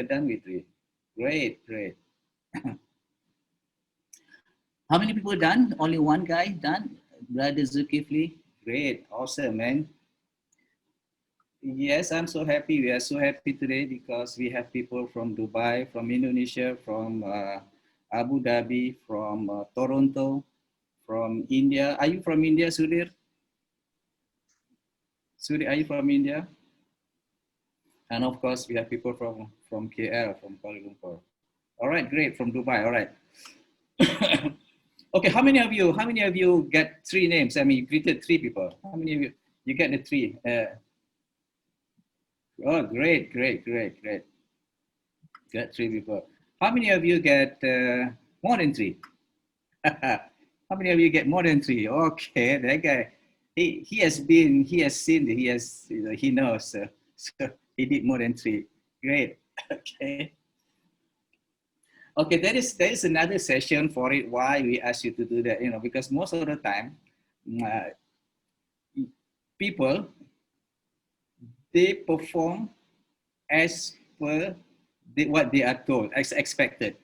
are done with 3. Great, great. How many people done? Only one guy done? Brother Zulkifli? Great, awesome, man. Yes, I'm so happy. We are so happy today because we have people from Dubai, from Indonesia, from Abu Dhabi, from Toronto, from India. Are you from India, Sudir? Sudir, are you from India? And of course, we have people from KL, from Kuala Lumpur. All right, great, from Dubai. All right. Okay, how many of you get 3 names? I mean, you greeted 3 people. How many of you get the 3? Oh, great, great, great, great. Get 3 people. How many of you get more than 3? How many of you get more than 3? Okay, that guy, he has seen, he knows. So he did more than 3. Great. Okay. Okay, there is another session for it. Why we ask you to do that? Because most of the time, people, they perform as per what they are told, as expected.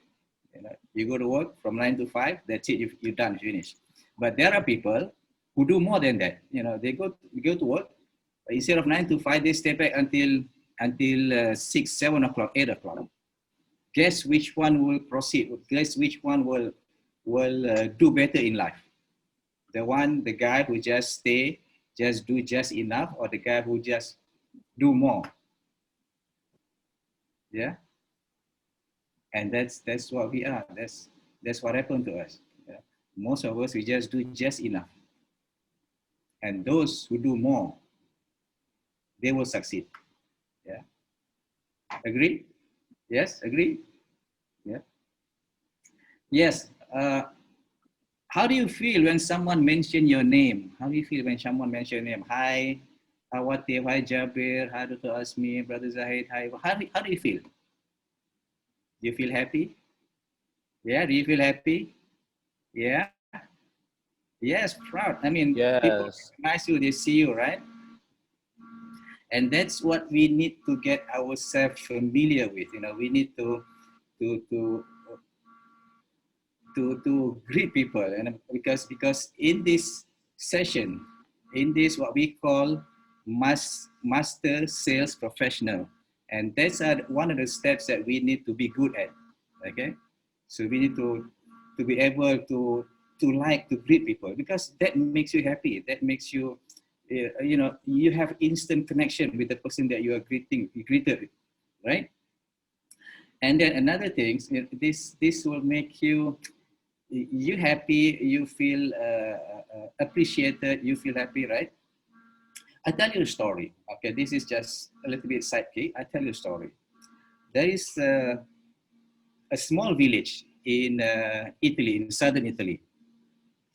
You go to work from 9 to 5. That's it. You're done, finished. But there are people who do more than that. They go to work. Instead of 9 to 5, they stay back until 6, 7 o'clock, 8 o'clock. Guess which one will proceed? Guess which one will do better in life? The guy who just stay, just do just enough, or the guy who just do more? Yeah. And that's what we are. That's what happened to us. Yeah. Most of us, we just do just enough. And those who do more, they will succeed. Yeah. Agree? Yes, agree? Yeah. Yes. How do you feel when someone mention your name? How do you feel when someone mention your name? Hi, Awati, hi Jabir, hi Dr. Asmi, Brother Zahid, hi. How do you feel? Do you feel happy? Yeah, do you feel happy? Yeah. Yes, proud. I mean, people Yes. recognize you, they see you, right? And that's what we need to get ourselves familiar with. We need to greet people, and because in this session, in this what we call master sales professional, and that's one of the steps that we need to be good at. Okay, so we need to be able to like to greet people, because that makes you happy. That makes you you have instant connection with the person that you are greeted, right? And then another thing, this will make you happy, you feel appreciated, you feel happy, right? I tell you a story. Okay, this is just a little bit sidekick. I tell you a story. There is a small village in Italy, in southern Italy.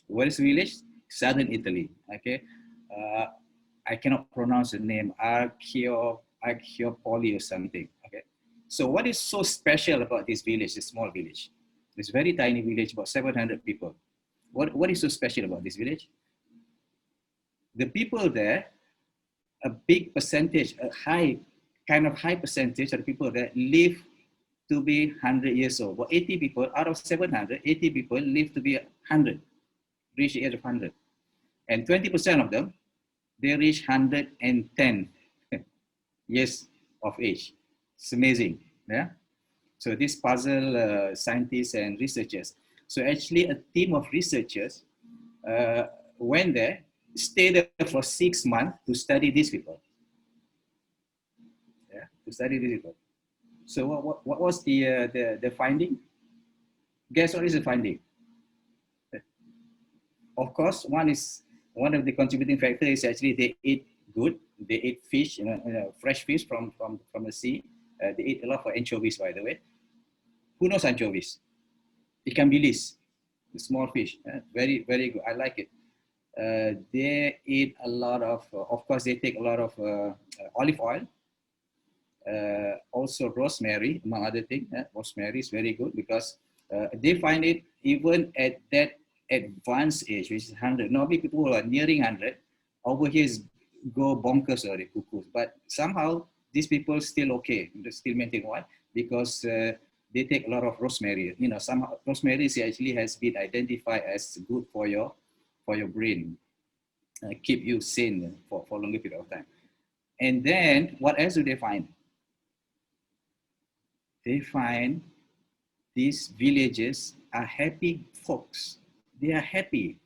Where is the village? Southern Italy. Okay, uh, I cannot pronounce the name. Archiopoli or something. Okay, so what is so special about this village? This small village, this very tiny village, about 700 people. What is so special about this village? The people there, a big percentage, high percentage of the people there live to be 100 years old. But 80 people out of 700, 80 people live to be 100, reach the age of 100. And 20% of them, they reach 110 years of age. It's amazing, yeah? So this puzzle scientists and researchers. So actually a team of researchers went there, stayed there for 6 months to study these people. Yeah, to study these people. So what was the finding? Guess what is the finding? Of course, one of the contributing factors is actually they eat good. They eat fish, fresh fish from the sea. They eat a lot of anchovies, by the way. Who knows anchovies? Ikan bilis, the small fish. Very, very good. I like it. They eat a lot of course, they take a lot of olive oil. Also rosemary, among other things. Rosemary is very good because they find it even at that advanced age, which is 100. Normally people who are nearing 100, over here go bonkers already, cuckoos. But somehow these people still okay, they still maintain. Why? because they take a lot of rosemary. You know, some rosemary actually has been identified as good for your brain, keep you sane for a longer period of time. And then what else do they find? They find these villagers are happy folks. They are happy.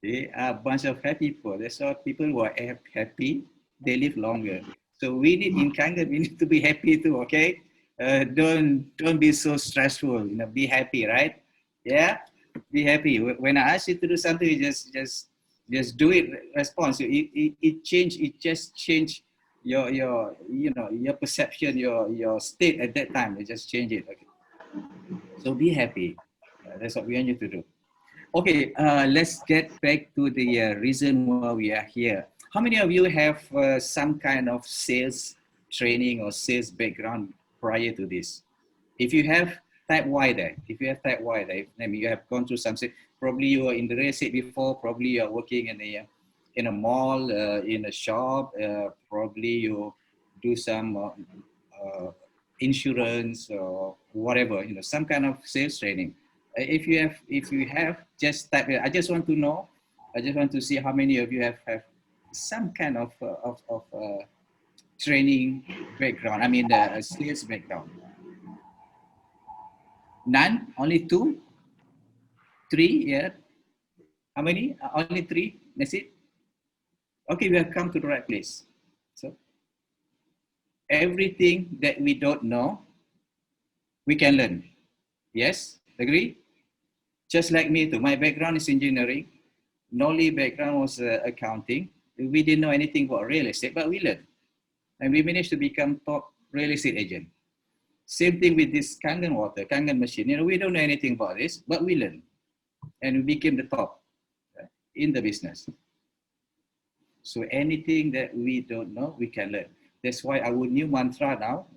They are a bunch of happy people. That's why people who are happy, they live longer. So we need in Kangen, we need to be happy too, okay? Don't be so stressful, you know, be happy, right? Yeah, be happy. When I ask you to do something, you just do it, response. It just change your you know, your perception, your state at that time. It just change it, okay? So be happy. That's what we want you to do. Okay, let's get back to the reason why we are here. How many of you have some kind of sales training or sales background prior to this? If you have, type Y there. If you have type Y there, I mean, you have gone through some, probably you were in the real estate before, probably you are working in a mall, in a shop, probably you do some insurance or whatever, you know, some kind of sales training. If you have, just type it. I just want to know. I just want to see how many of you have some kind of training background. I mean, the sales background. None. Only two, three. Yeah. How many? Only three. That's it. Okay, we have come to the right place. So everything that we don't know, we can learn. Yes. Agree? Just like me too. My background is engineering. Nolly background was accounting. We didn't know anything about real estate, but we learned. And we managed to become top real estate agent. Same thing with this Kangen water, Kangen machine. You know, we don't know anything about this, but we learned. And we became the top in the business. So anything that we don't know, we can learn. That's why our new mantra now,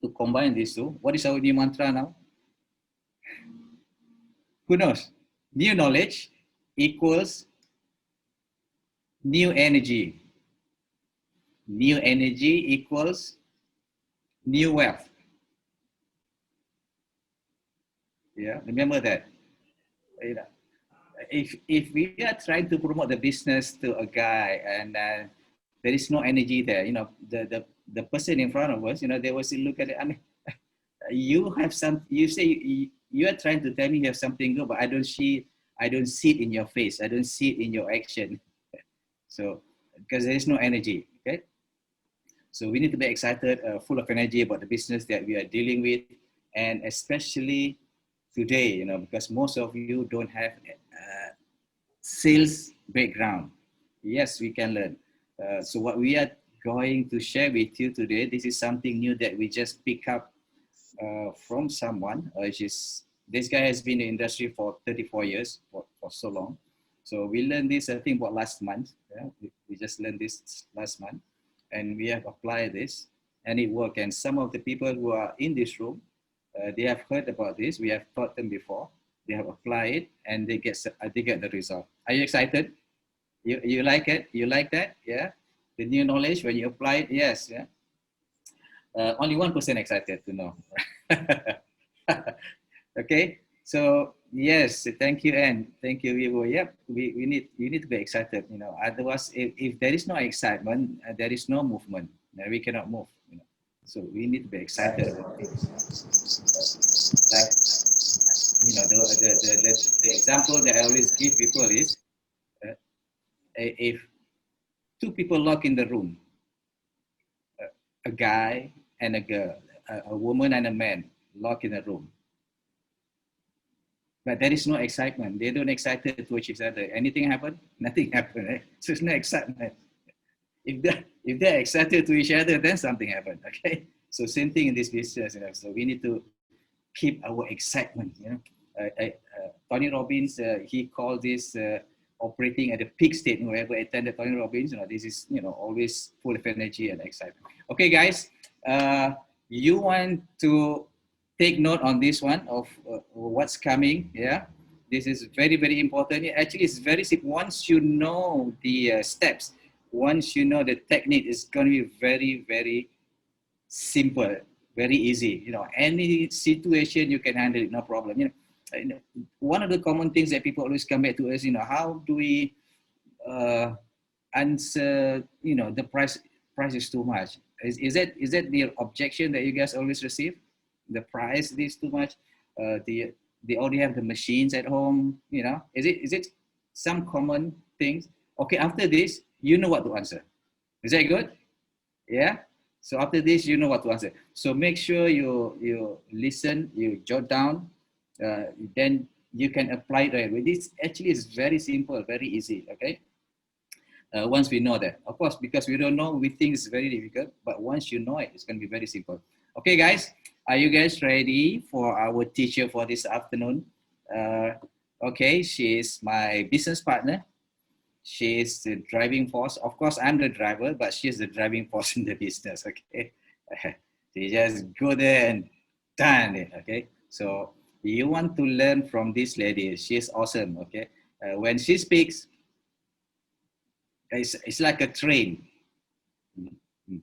to combine these two, what is our new mantra now? Who knows? New knowledge equals new energy. New energy equals new wealth. Yeah, remember that. You know, if we are trying to promote the business to a guy and there is no energy there, you know, the person in front of us, you know, they will still look at it. I mean, you have some. You say you are trying to tell me you have something good, but I don't see it in your face. I don't see it in your action. So because there is no energy. Okay. So we need to be excited, full of energy about the business that we are dealing with, and especially today, you know, because most of you don't have sales background. Yes, we can learn. So what we are going to share with you today, this is something new that we just pick up from someone. This guy has been in the industry for 34 years, for so long. So we learned this, I think, about last month. Yeah? We just learned this last month, and we have applied this, and it worked. And some of the people who are in this room, they have heard about this. We have taught them before. They have applied it, and they get the result. Are you excited? You like it? You like that? Yeah. The new knowledge when you apply it. Yes. Yeah. Only 1% excited to know. Okay. So yes, thank you, and thank you, Vivo. Yep, we need to be excited. You know, otherwise, if there is no excitement, there is no movement. We cannot move. You know, so we need to be excited about things. Like, you know, the example that I always give people is, if two people lock in the room, a guy and a girl, a woman and a man lock in a room, but there is no excitement. They don't excited to each other. Anything happen? Nothing happened. Right? So there's no excitement. If they're excited to each other, then something happened. Okay. So same thing in this business. You know. So we need to keep our excitement. You know, Tony Robbins, he called this operating at the peak state. Whoever attended Tony Robbins, you know, this is, you know, always full of energy and excitement. Okay, guys, you want to take note on this one of what's coming. Yeah, this is very, very important. Actually, it's very simple. Once you know the steps, once you know the technique, it's going to be very, very simple, very easy. You know, any situation you can handle it, no problem. You know, one of the common things that people always come back to is, you know, how do we answer, you know, the price is too much. Is that the objection that you guys always receive? The price is too much. They already have the machines at home. You know, is it some common things? Okay, after this, you know what to answer. Is that good? Yeah. So after this, you know what to answer. So make sure you listen, you jot down, then you can apply it right away. This actually is very simple, very easy. Okay. Once we know that, of course, because we don't know, we think it's very difficult. But once you know it, it's going to be very simple. Okay, guys, are you guys ready for our teacher for this afternoon? Okay, she is my business partner. She is the driving force. Of course, I'm the driver, but she's the driving force in the business. Okay, she just go there and done it. Okay, so you want to learn from this lady. She's awesome. Okay, when she speaks, it's like a train,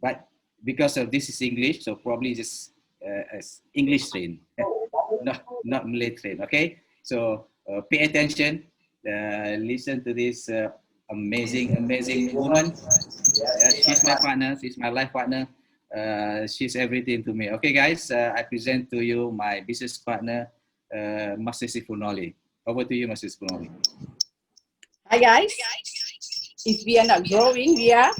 but because of this is English, so probably just English train, not Malay train. Okay, so pay attention, listen to this amazing woman. She's my partner. She's my life partner. She's everything to me. Okay, guys, I present to you my business partner, Master Sifunoli. Over to you, Master Sifunoli. Hi, guys. If we are not growing, we are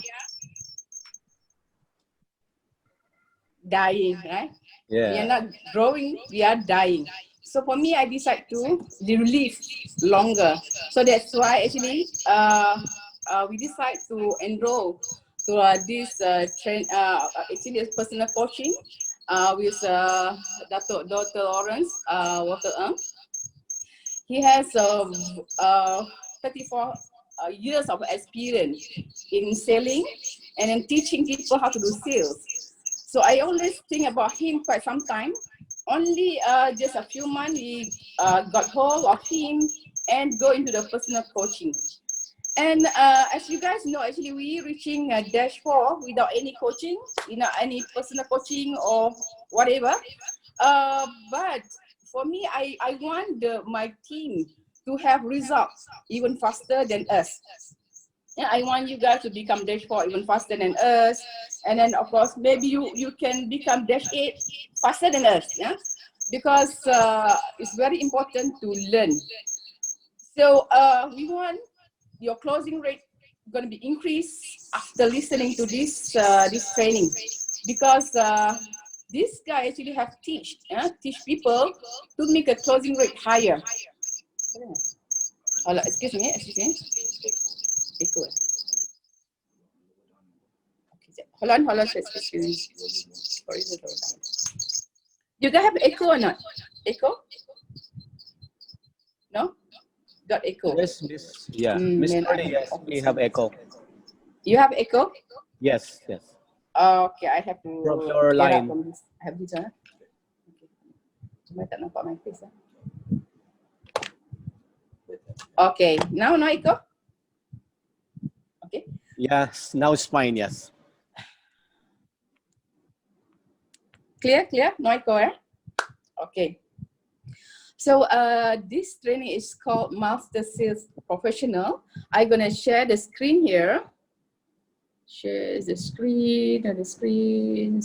dying, right? Yeah. We are not growing, we are dying. So for me, I decide to live longer. So that's why actually we decide to enroll to this actually a personal coaching with Dr. Lawrence Walker. He has 34 years of experience in selling and then teaching people how to do sales. So I always think about him quite some time. Only just a few months we got hold of him and go into the personal coaching. And as you guys know, actually we reaching dash 4 without any coaching, you know, any personal coaching or whatever. But for me, I want my team to have results even faster than us. Yeah, I want you guys to become dash 4 even faster than us. And then of course, maybe you can become dash 8 faster than us, yeah? Because it's very important to learn. So we want your closing rate going to be increased after listening to this training, because this guy actually have teach people to make a closing rate higher. Excuse me. Hold on, excuse me. You guys have echo or not? Echo? No? Got echo. Yes, Miss. Yeah, Miss Corley, yes, we have echo. You have echo? Yes. Okay, I have to from your line. From this. I have this one. Okay. Cuma tak nampak my face. Okay, now no echo? Okay. Yes, now it's fine, yes. Clear? No echo, eh? Okay. So this training is called Master Sales Professional. I'm gonna share the screen here. Share the screen. Screen.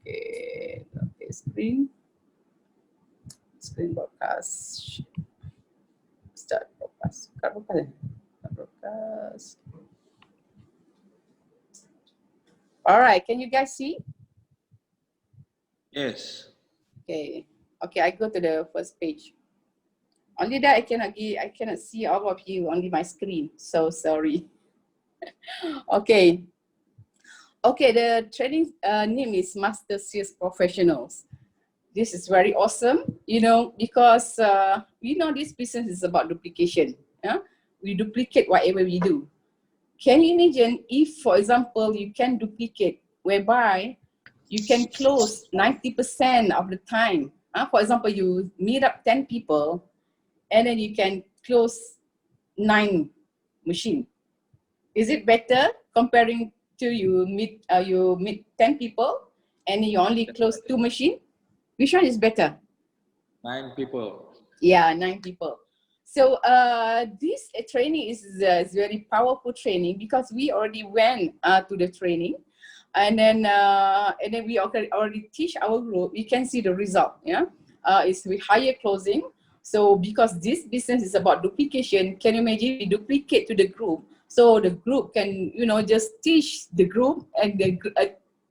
Okay, screen broadcast. Start broadcast. Broadcast. All right, can you guys see? Yes. Okay, I go to the first page. Only that I cannot see all of you, only my screen. So sorry. Okay, the training name is Master Sales Professionals. This is very awesome, you know, because we know this business is about duplication. Yeah? We duplicate whatever we do. Can you imagine if, for example, you can duplicate whereby you can close 90% of the time? For example, you meet up 10 people and then you can close 9 machines. Is it better comparing to you meet 10 people and you only close 2 machines? Which one is better? 9 people. Yeah, 9 people. So this training is very powerful training because we already went to the training, and then we already teach our group. We can see the result. Yeah, it's with higher closing. So because this business is about duplication, can you imagine we duplicate to the group? So the group can, you know, just teach the group and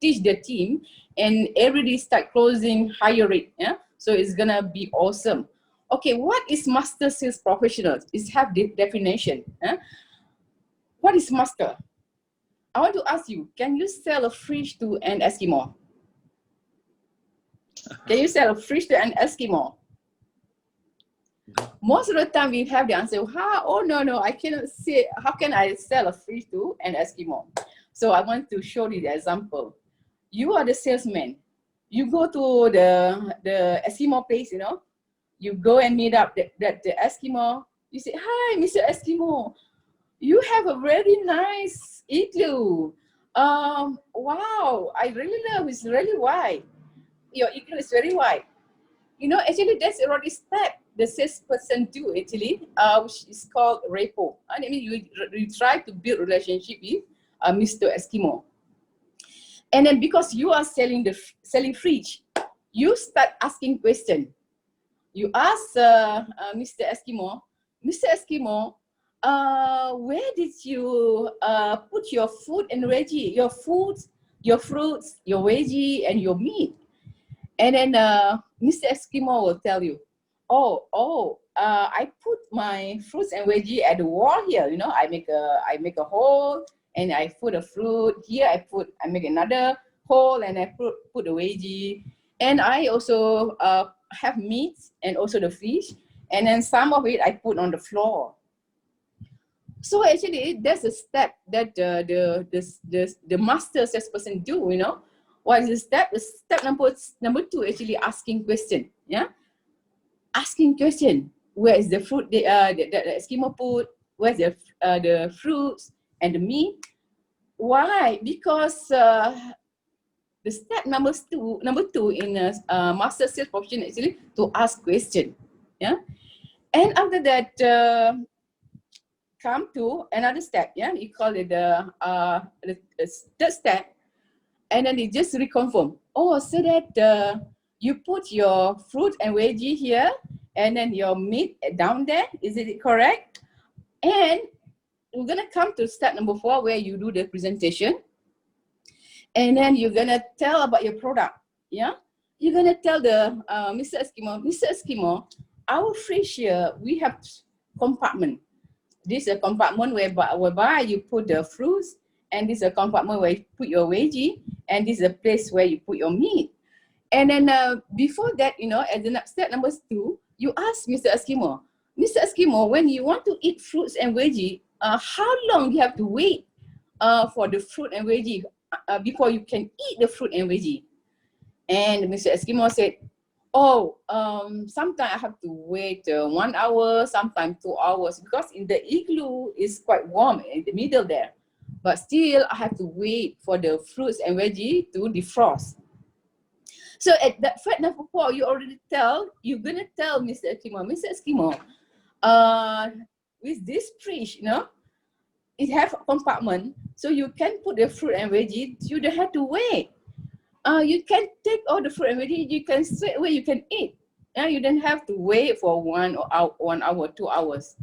teach the team, and everybody start closing higher rate. Yeah, so it's gonna be awesome. Okay, what is master sales professional? It's have the definition. What is master? I want to ask you, can you sell a fish to an Eskimo? Can you sell a fish to an Eskimo? Most of the time we have the answer, oh no, I cannot say, how can I sell a fish to an Eskimo? So I want to show you the example. You are the salesman. You go to the Eskimo place, you know, you go and meet up the Eskimo. You say, hi, Mr. Eskimo. You have a very nice igloo. Wow, I really love it. It's really wide. Your igloo is very wide. You know, actually, that's already step the salesperson do actually, which is called rapport. I mean, you try to build relationship with Mr. Eskimo. And then because you are selling fridge, you start asking questions. You ask Mr. Eskimo, where did you put your food and veggie, your fruits, your veggie, and your meat? And then Mr. Eskimo will tell you, I put my fruits and veggie at the wall here. You know, I make a hole and I put a fruit here. I make another hole and I put the veggie, and I also have meat and also the fish, and then some of it I put on the floor. So actually, there's a step that the master salesperson do. You know, what is the step? The step number 2 actually asking question. Yeah, asking question. Where is the fruit the Eskimo put? Where's the fruits and the meat? Why? Because the step number two in a master sales profession actually to ask question. Yeah, and after that come to another step. Yeah, you call it the third step, and then they just reconfirm. Oh, so that you put your fruit and veggie here, and then your meat down there. Is it correct? And we're gonna come to step number 4 where you do the presentation. And then you're gonna tell about your product, yeah? You're gonna tell the Mr. Eskimo, our fridge here, we have compartment. This is a compartment whereby you put the fruits, and this is a compartment where you put your veggie, and this is a place where you put your meat. And then before that, you know, at the step number 2, you ask Mr. Eskimo, when you want to eat fruits and veggie, how long do you have to wait for the fruit and veggie before you can eat the fruit and veggie? And Mr. Eskimo said, sometimes I have to wait 1 hour, sometimes 2 hours, because in the igloo is quite warm in the middle there. But still, I have to wait for the fruits and veggie to defrost. So at that fact number 4, you're gonna tell Mr. Eskimo, with this fridge, you know, it have a compartment, so you can put the fruit and veggie. You don't have to wait. You can take all the fruit and veggie. You can straight away you can eat. You don't have to wait for 1 hour, 2 hours.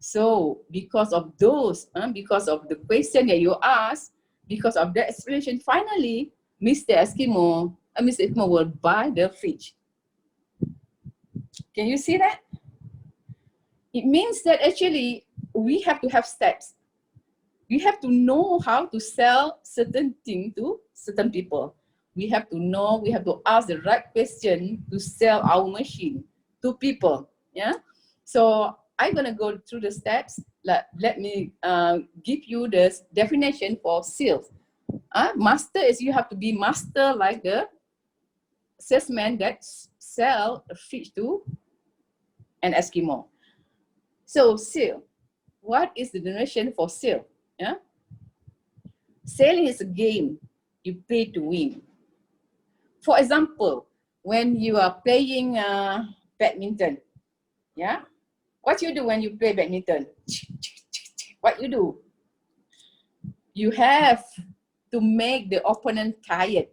So because of those, because of the question that you asked, because of that explanation, finally, Mr. Eskimo will buy the fridge. Can you see that? It means that actually we have to have steps. We have to know how to sell certain things to certain people. We have to know, we have to ask the right question to sell our machine to people. Yeah. So I'm gonna go through the steps. Let me give you the definition for sales. Master is you have to be master like the salesman that sell a fish to an Eskimo. So sale, what is the definition for sale? Yeah. Selling is a game you play to win. For example, when you are playing badminton, yeah, what you do when you play badminton? What you do? You have to make the opponent tired.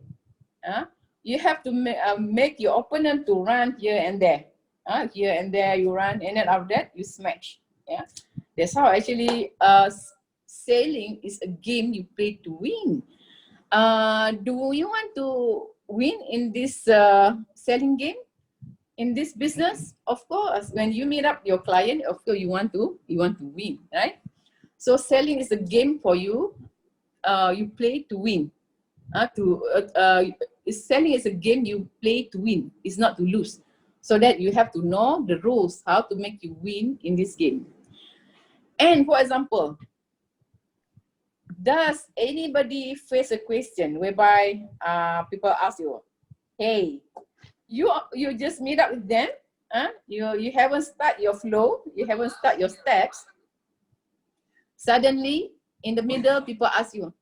You have to make your opponent to run here and there. Here and there you run, and then after that you smash. Yeah, that's how actually sailing is a game you play to win. Do you want to win in this selling game? In this business? Of course, when you meet up your client, of course you want to win, right? So selling is a game for you. You play to win. Selling is a game you play to win. It's not to lose. So that you have to know the rules, how to make you win in this game. And for example, does anybody face a question whereby people ask you, hey, you just meet up with them, you haven't started your flow, you haven't started your steps. Suddenly, in the middle, people ask you,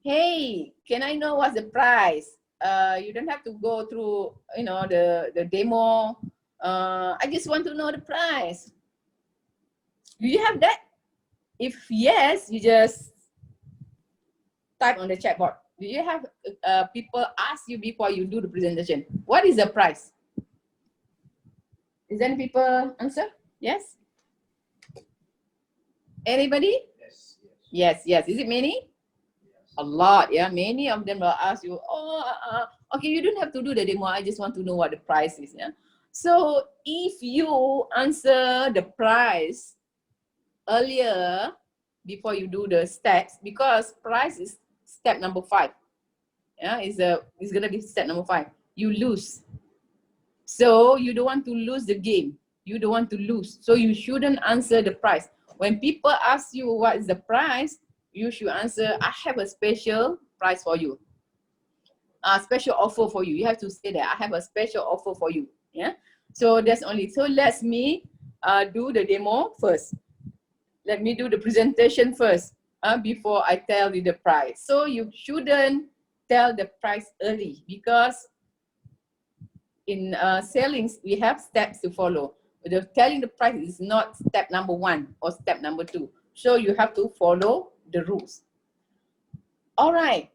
hey, can I know what's the price? You don't have to go through, the demo. I just want to know the price. Do you have that? If yes, you just type on the chat board. Do you have people ask you before you do the presentation, what is the price? Is there any people answer? Yes? Anybody? Yes. Is it many? A lot, yeah. Many of them will ask you, okay, you don't have to do the demo. I just want to know what the price is. Yeah. So if you answer the price earlier before you do the steps, because price is step number 5. Yeah, it's gonna be step number 5. You lose. So you don't want to lose the game. You don't want to lose. So you shouldn't answer the price. When people ask you what is the price, you should answer, I have a special price for you. A special offer for you. You have to say that, I have a special offer for you. Yeah. So that's only. So let me do the demo first. Let me do the presentation first before I tell you the price. So you shouldn't tell the price early, because in selling, we have steps to follow. The telling the price is not step number 1 or step number 2. So you have to follow the rules. All right.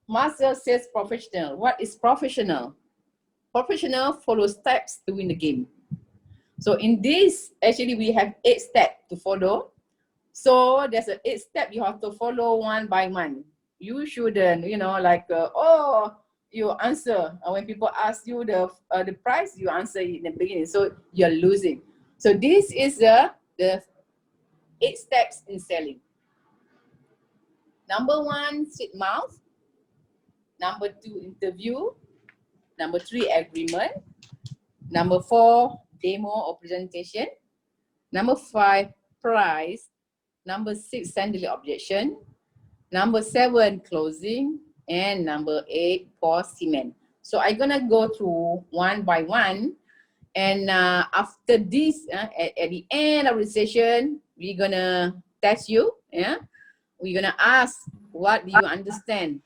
Master sales professional. What is professional? Professional follows steps to win the game. So in this, actually, we have 8 steps to follow. So there's an 8 step you have to follow one by one. You shouldn't, you answer when people ask you the price, you answer in the beginning, so you're losing. So this is the 8 steps in selling. Number 1, sweet mouth. Number 2, interview. Number 3, agreement. Number 4, demo or presentation. Number 5, price. Number 6, send the objection. Number 7, closing. And number 8, pour cement. So I'm gonna go through one by one. And after this, at the end of the session, we're gonna test you. Yeah, we're gonna ask what do you understand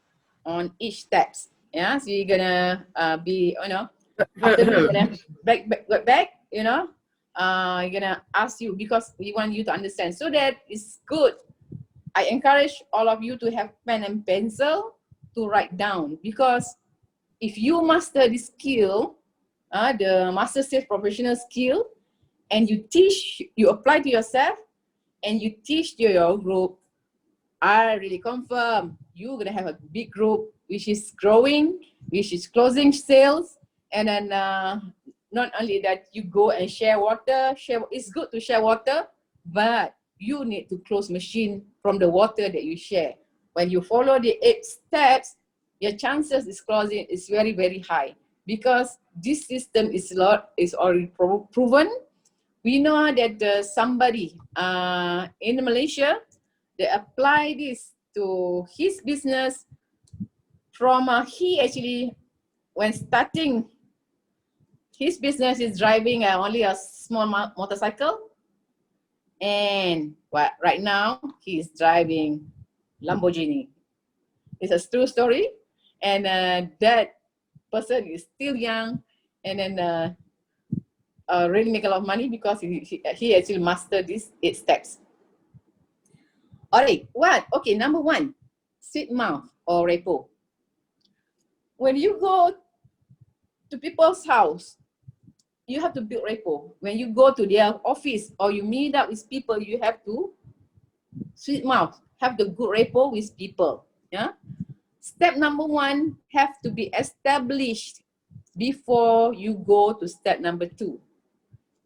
on each steps. Yeah, so you're gonna be, after we're gonna back, you're gonna ask you, because we want you to understand. So that is good. I encourage all of you to have pen and pencil to write down, because if you master this skill, the master sales professional skill, and you teach, you apply to yourself, and you teach to your group, I really confirm you're gonna have a big group which is growing, which is closing sales, and then not only that, you go and share water. It's good to share water, but you need to close machine from the water that you share. When you follow the 8 steps, your chances is closing is very, very high, because this system is already proven. We know that somebody in Malaysia, they apply this to his business from he actually, when starting his business, is driving only a small motorcycle. and right now he is driving Lamborghini. It's a true story, and that person is still young, and then really make a lot of money because he actually mastered these 8 steps. All right, okay, number 1, sweet mouth or repo. When you go to people's house, you have to build repo. When you go to their office or you meet up with people, you have to sweet mouth, have the good repo with people. Yeah. Step number 1 have to be established before you go to step number 2.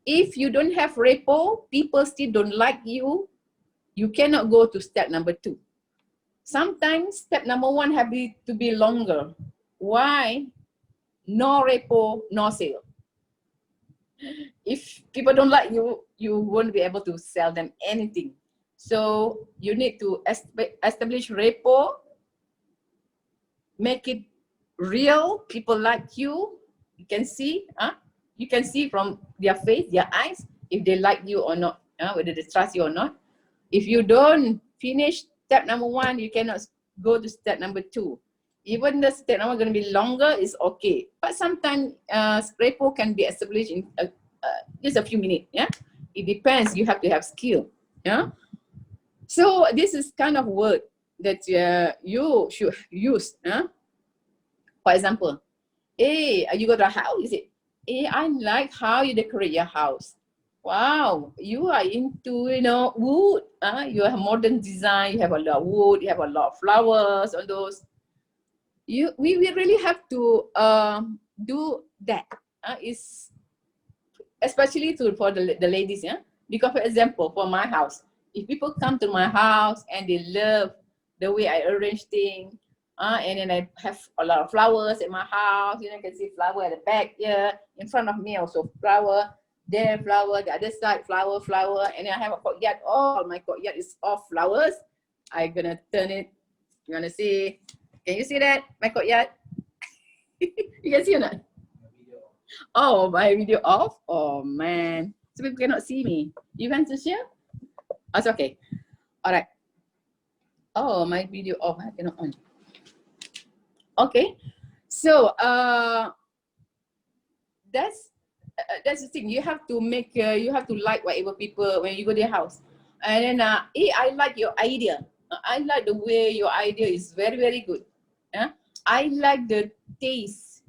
If you don't have repo, people still don't like you, you cannot go to step number 2. Sometimes step number 1 have to be longer. Why? No repo, no sale. If people don't like you, you won't be able to sell them anything. So you need to establish repo, make it real, people like you. You can see, you can see from their face, their eyes, if they like you or not, whether they trust you or not. If you don't finish step number 1, you cannot go to step number 2. Even the step number going to be longer is okay. But sometimes repo can be established in just a few minutes. Yeah, it depends. You have to have skill. Yeah. So this is kind of word that you should use. For example, hey, you go to a house. You say, hey, I like how you decorate your house. Wow, you are into, wood. You have modern design. You have a lot of wood. You have a lot of flowers on those. We really have to do that. Is especially for the ladies, yeah. Because for example, for my house, if people come to my house and they love the way I arrange things, and then I have a lot of flowers in my house. You can see flower at the back here, in front of me also flower. There flower, the other side flower, and then I have a courtyard. All my courtyard is all flowers. I'm gonna turn it. You wanna see? Can you see that? My courtyard? You can see or not? Oh, my video off? Oh man. So people cannot see me. You want to share? Oh, it's okay. Alright. Oh, my video off. I cannot on. Okay. So that's the thing. You have to make you have to like whatever people when you go to their house. And then hey, I like your idea. I like the way your idea is very, very good. I like the taste.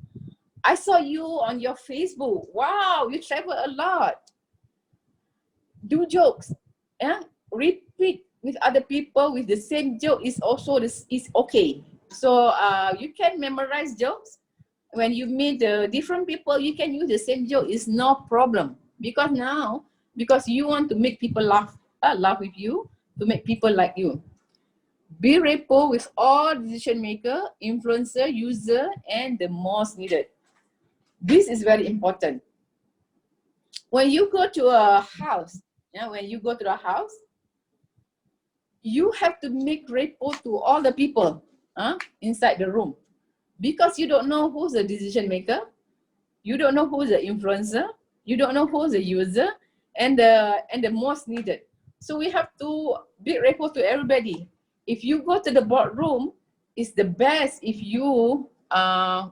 I saw you on your Facebook. Wow, you travel a lot. Do jokes. Repeat with other people with the same joke is also is okay. So you can memorize jokes. When you meet different people, you can use the same joke. It's no problem. Because you want to make people laugh with you, to make people like you. Be repo with all decision maker, influencer, user, and the most needed. This is very important. When you go to a house, you have to make repo to all the people inside the room, because you don't know who's the decision maker, you don't know who's the influencer, you don't know who's the user, and the most needed. So we have to build repo to everybody. If you go to the boardroom, it's the best if you ask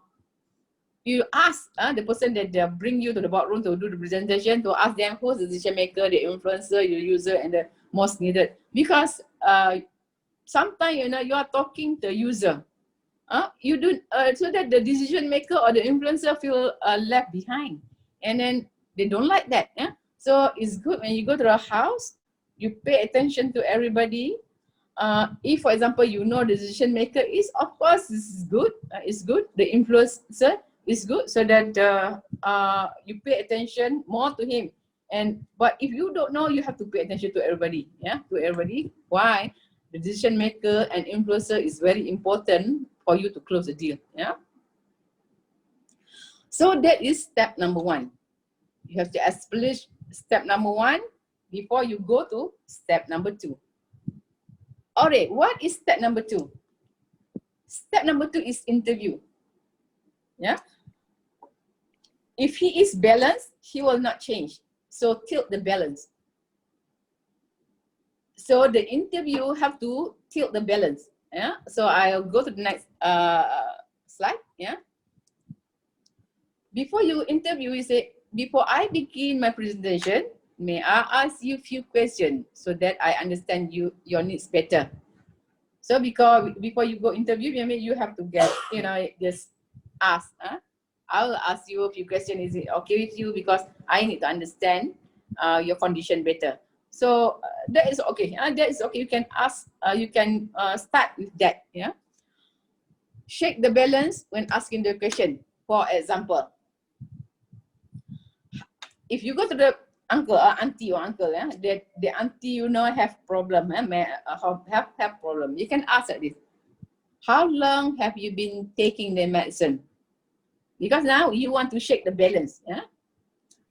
the person that bring you to the boardroom to do the presentation, to ask them who's the decision maker, the influencer, the user, and the most needed. Because sometimes you are talking to the user, you do so that the decision maker or the influencer feel left behind, and then they don't like that. So it's good when you go to a house, you pay attention to everybody. If, for example, the decision maker is, of course, this is good. It's good. The influencer is good, so that you pay attention more to him. But if you don't know, you have to pay attention to everybody. To everybody. Why? The decision maker and influencer is very important for you to close the deal. So that is step number 1. You have to establish step number 1 before you go to step number 2. All right, what is step number 2? Step number 2 is interview. If he is balanced, he will not change. So tilt the balance. So the interview have to tilt the balance. Yeah. So I'll go to the next slide. Yeah. Before you interview, you say, before I begin my presentation, may I ask you a few questions so that I understand your needs better. So because before you go interview, maybe you have to get, just ask. I'll ask you a few questions. Is it okay with you? Because I need to understand your condition better. So that is okay. That is okay. You can ask. You can start with that. Yeah. Shake the balance when asking the question. For example, if you go to the uncle, auntie or uncle, the auntie have problem, have problem. You can ask like this. How long have you been taking the medicine? Because now you want to shake the balance. Yeah?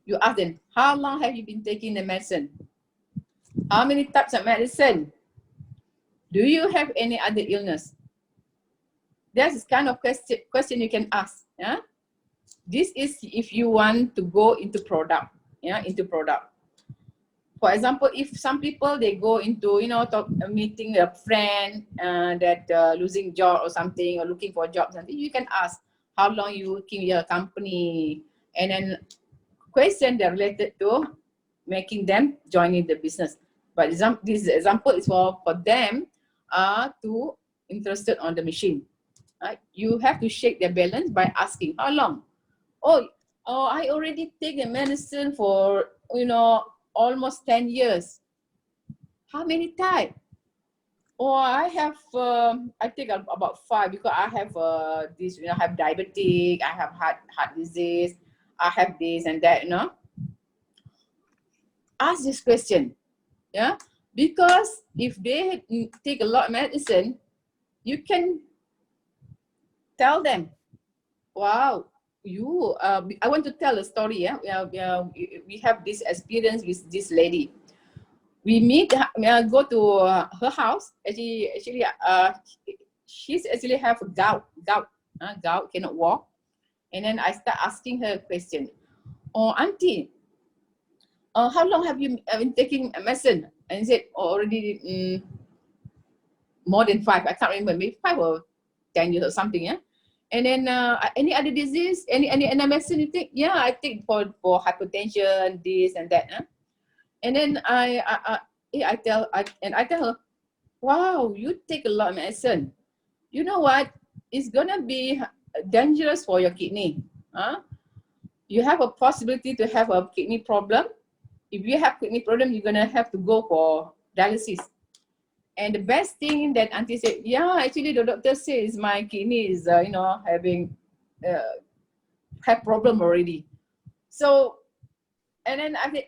You ask them, how long have you been taking the medicine? How many types of medicine? Do you have any other illness? That's kind of question you can ask. Yeah? This is if you want to go into product. Yeah, into product. For example, if some people they go into meeting a friend that losing job or something, or looking for a job, something, you can ask how long you working with your company, and then question that related to making them joining the business. But this example is for them to interested on the machine. You have to shake their balance by asking how long. Oh, I already take the medicine for almost 10 years. How many types? Oh, I have, I think about 5, because I have this, I have diabetic, I have heart disease, I have this and that, Ask this question, yeah? Because if they take a lot of medicine, you can tell them, wow, I want to tell a story, yeah? We have this experience with this lady. We go to her house. She's actually have gout, cannot walk. And then I start asking her a question. Oh, auntie, how long have you been taking medicine? And she said, already more than 5. I can't remember, maybe 5 or 10 years or something, yeah. And then any other disease, any medicine you take? Yeah, I take for hypertension, this and that. And then I tell her, wow, you take a lot of medicine. You know what? It's gonna be dangerous for your kidney. You have a possibility to have a kidney problem. If you have kidney problem, you're gonna have to go for dialysis. And the best thing that auntie said, yeah, actually the doctor says my kidney is having have problem already. So, and then I said,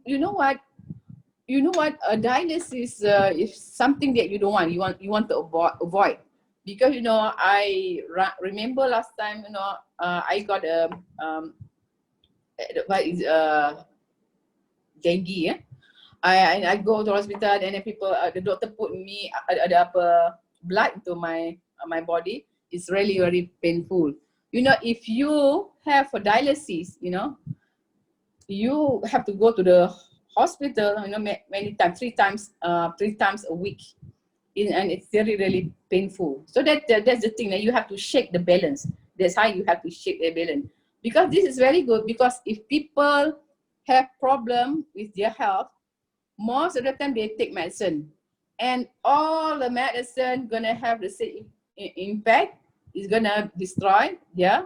you know what? A dialysis is something that you don't want. You want to avoid, because I remember last time I got a dengue. Yeah? I go to hospital, and then people the doctor put me blood into my body. It's really very painful. If you have a dialysis, you have to go to the hospital, many times, 3 times a week, and it's really painful. So that's the thing, that you have to shake the balance. That's how you have to shake the balance, because this is very good. Because if people have problem with their health, most of the time they take medicine, and all the medicine gonna have the same impact. Is gonna destroy their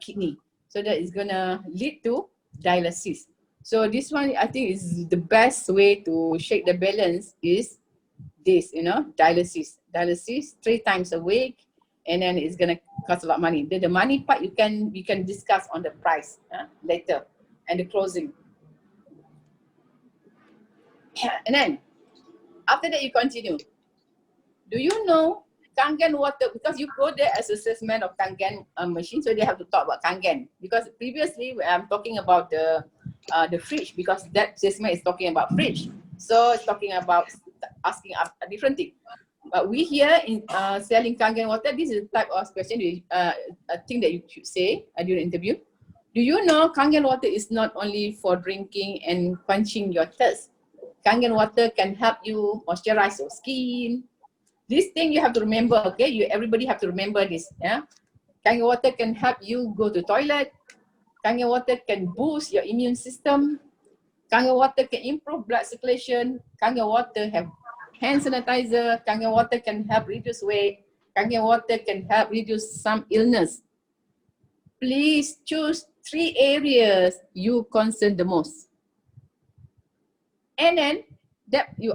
kidney, so that is gonna lead to dialysis. So this one, I think, is the best way to shake the balance, is this, dialysis. Dialysis 3 times a week, and then it's gonna cost a lot of money. The money part we can discuss on the price later, and the closing. And then after that you continue. Do you know Kangen water? Because you go there as a salesman of Kangen machine, so they have to talk about Kangen. Because previously I'm talking about the fridge, because that salesman is talking about fridge. So it's talking about asking a different thing. But we here in selling Kangen water, this is the type of question, a thing that you should say during interview. Do you know Kangen water is not only for drinking and quenching your thirst? Kangen water can help you moisturize your skin. This thing you have to remember, okay? Everybody have to remember this. Yeah, Kangen water can help you go to toilet. Kangen water can boost your immune system. Kangen water can improve blood circulation. Kangen water have hand sanitizer. Kangen water can help reduce weight. Kangen water can help reduce some illness. Please choose 3 areas you concern the most. And then that you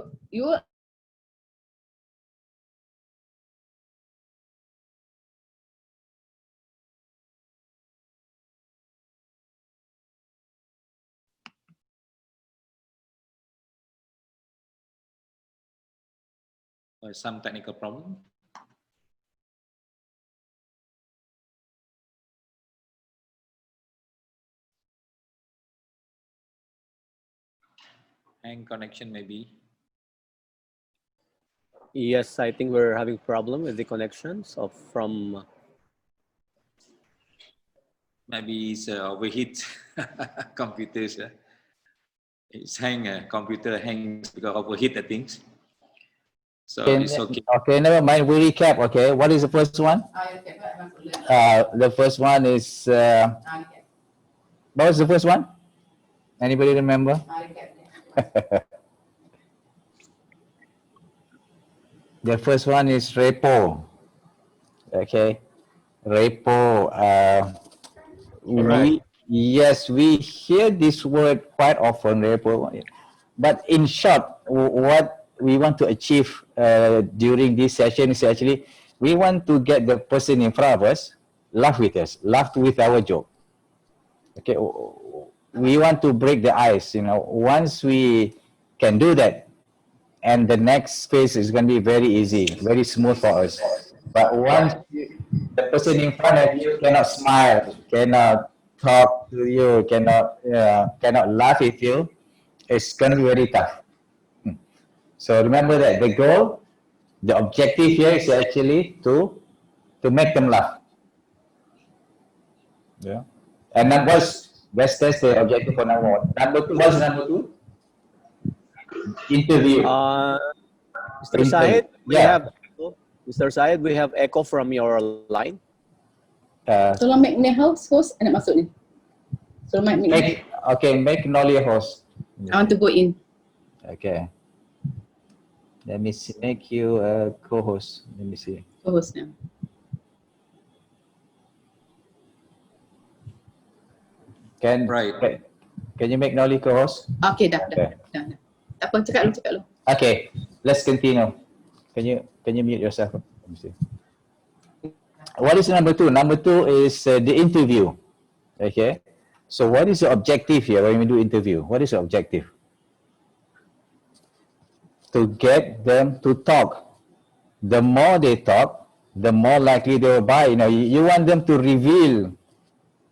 Some technical problem. Hang connection maybe. Yes, I think we're having problem with the connections of from. Maybe it's overheat computers. It's computer hangs because of overheat, I think. So it's okay. Okay, never mind. We recap. Okay, what is the first one? The first one is what was the first one? Anybody remember? The first one is repo. Okay, repo. Yes, we hear this word quite often, repo. But in short, what we want to achieve during this session is actually we want to get the person in front of us, laugh with our joke. Okay, we want to break the ice. You know, once we can do that, and the next phase is going to be very easy, very smooth for us. But once the person in front of you cannot smile, cannot talk to you, cannot laugh with you, it's going to be very tough. So remember that the goal, the objective here is actually to make them laugh. Yeah. And then that's the objective for number one. Number two, what's number two? Interview. Mr. Syed, yeah. Mr. Syed, we have echo from your line. Tolong make ni host nak masuk ni. So make Nolly a host. I want to go in. Okay. Let me see, make you a co-host. Let me see. Co-host now. Can you make Nolly co-host? Okay, dah. Tak apa, cakap lu. Okay, let's continue. Can you mute yourself? Let me see. What is number two? Number two is the interview. Okay. So what is the objective here when we do interview? What is the objective? To get them to talk. The more they talk, the more likely they will buy. You know, you want them to reveal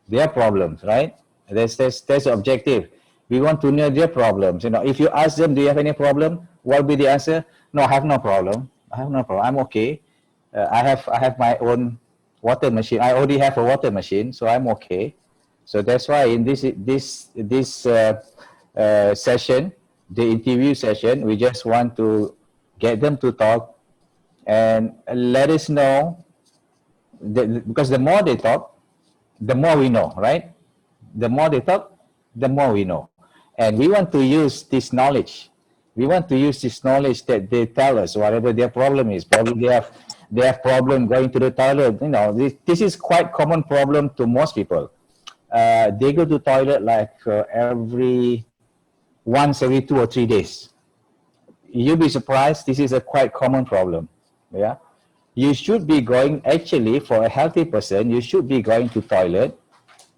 their problems, right? That's the objective. We want to know their problems. You know, if you ask them, do you have any problem? What will be the answer? No, I have no problem. I'm okay. I have my own water machine. I already have a water machine, so I'm okay. So that's why in this session, the interview session, we just want to get them to talk and let us know because the more they talk, the more we know, right? The more they talk, the more we know. And we want to use this knowledge. We want to use this knowledge that they tell us whatever their problem is. Probably they have problem going to the toilet. You know, this is quite common problem to most people. They go to toilet like once every 2 or 3 days. You'll be surprised. This is a quite common problem. Yeah, you should be going, actually for a healthy person, you should be going to toilet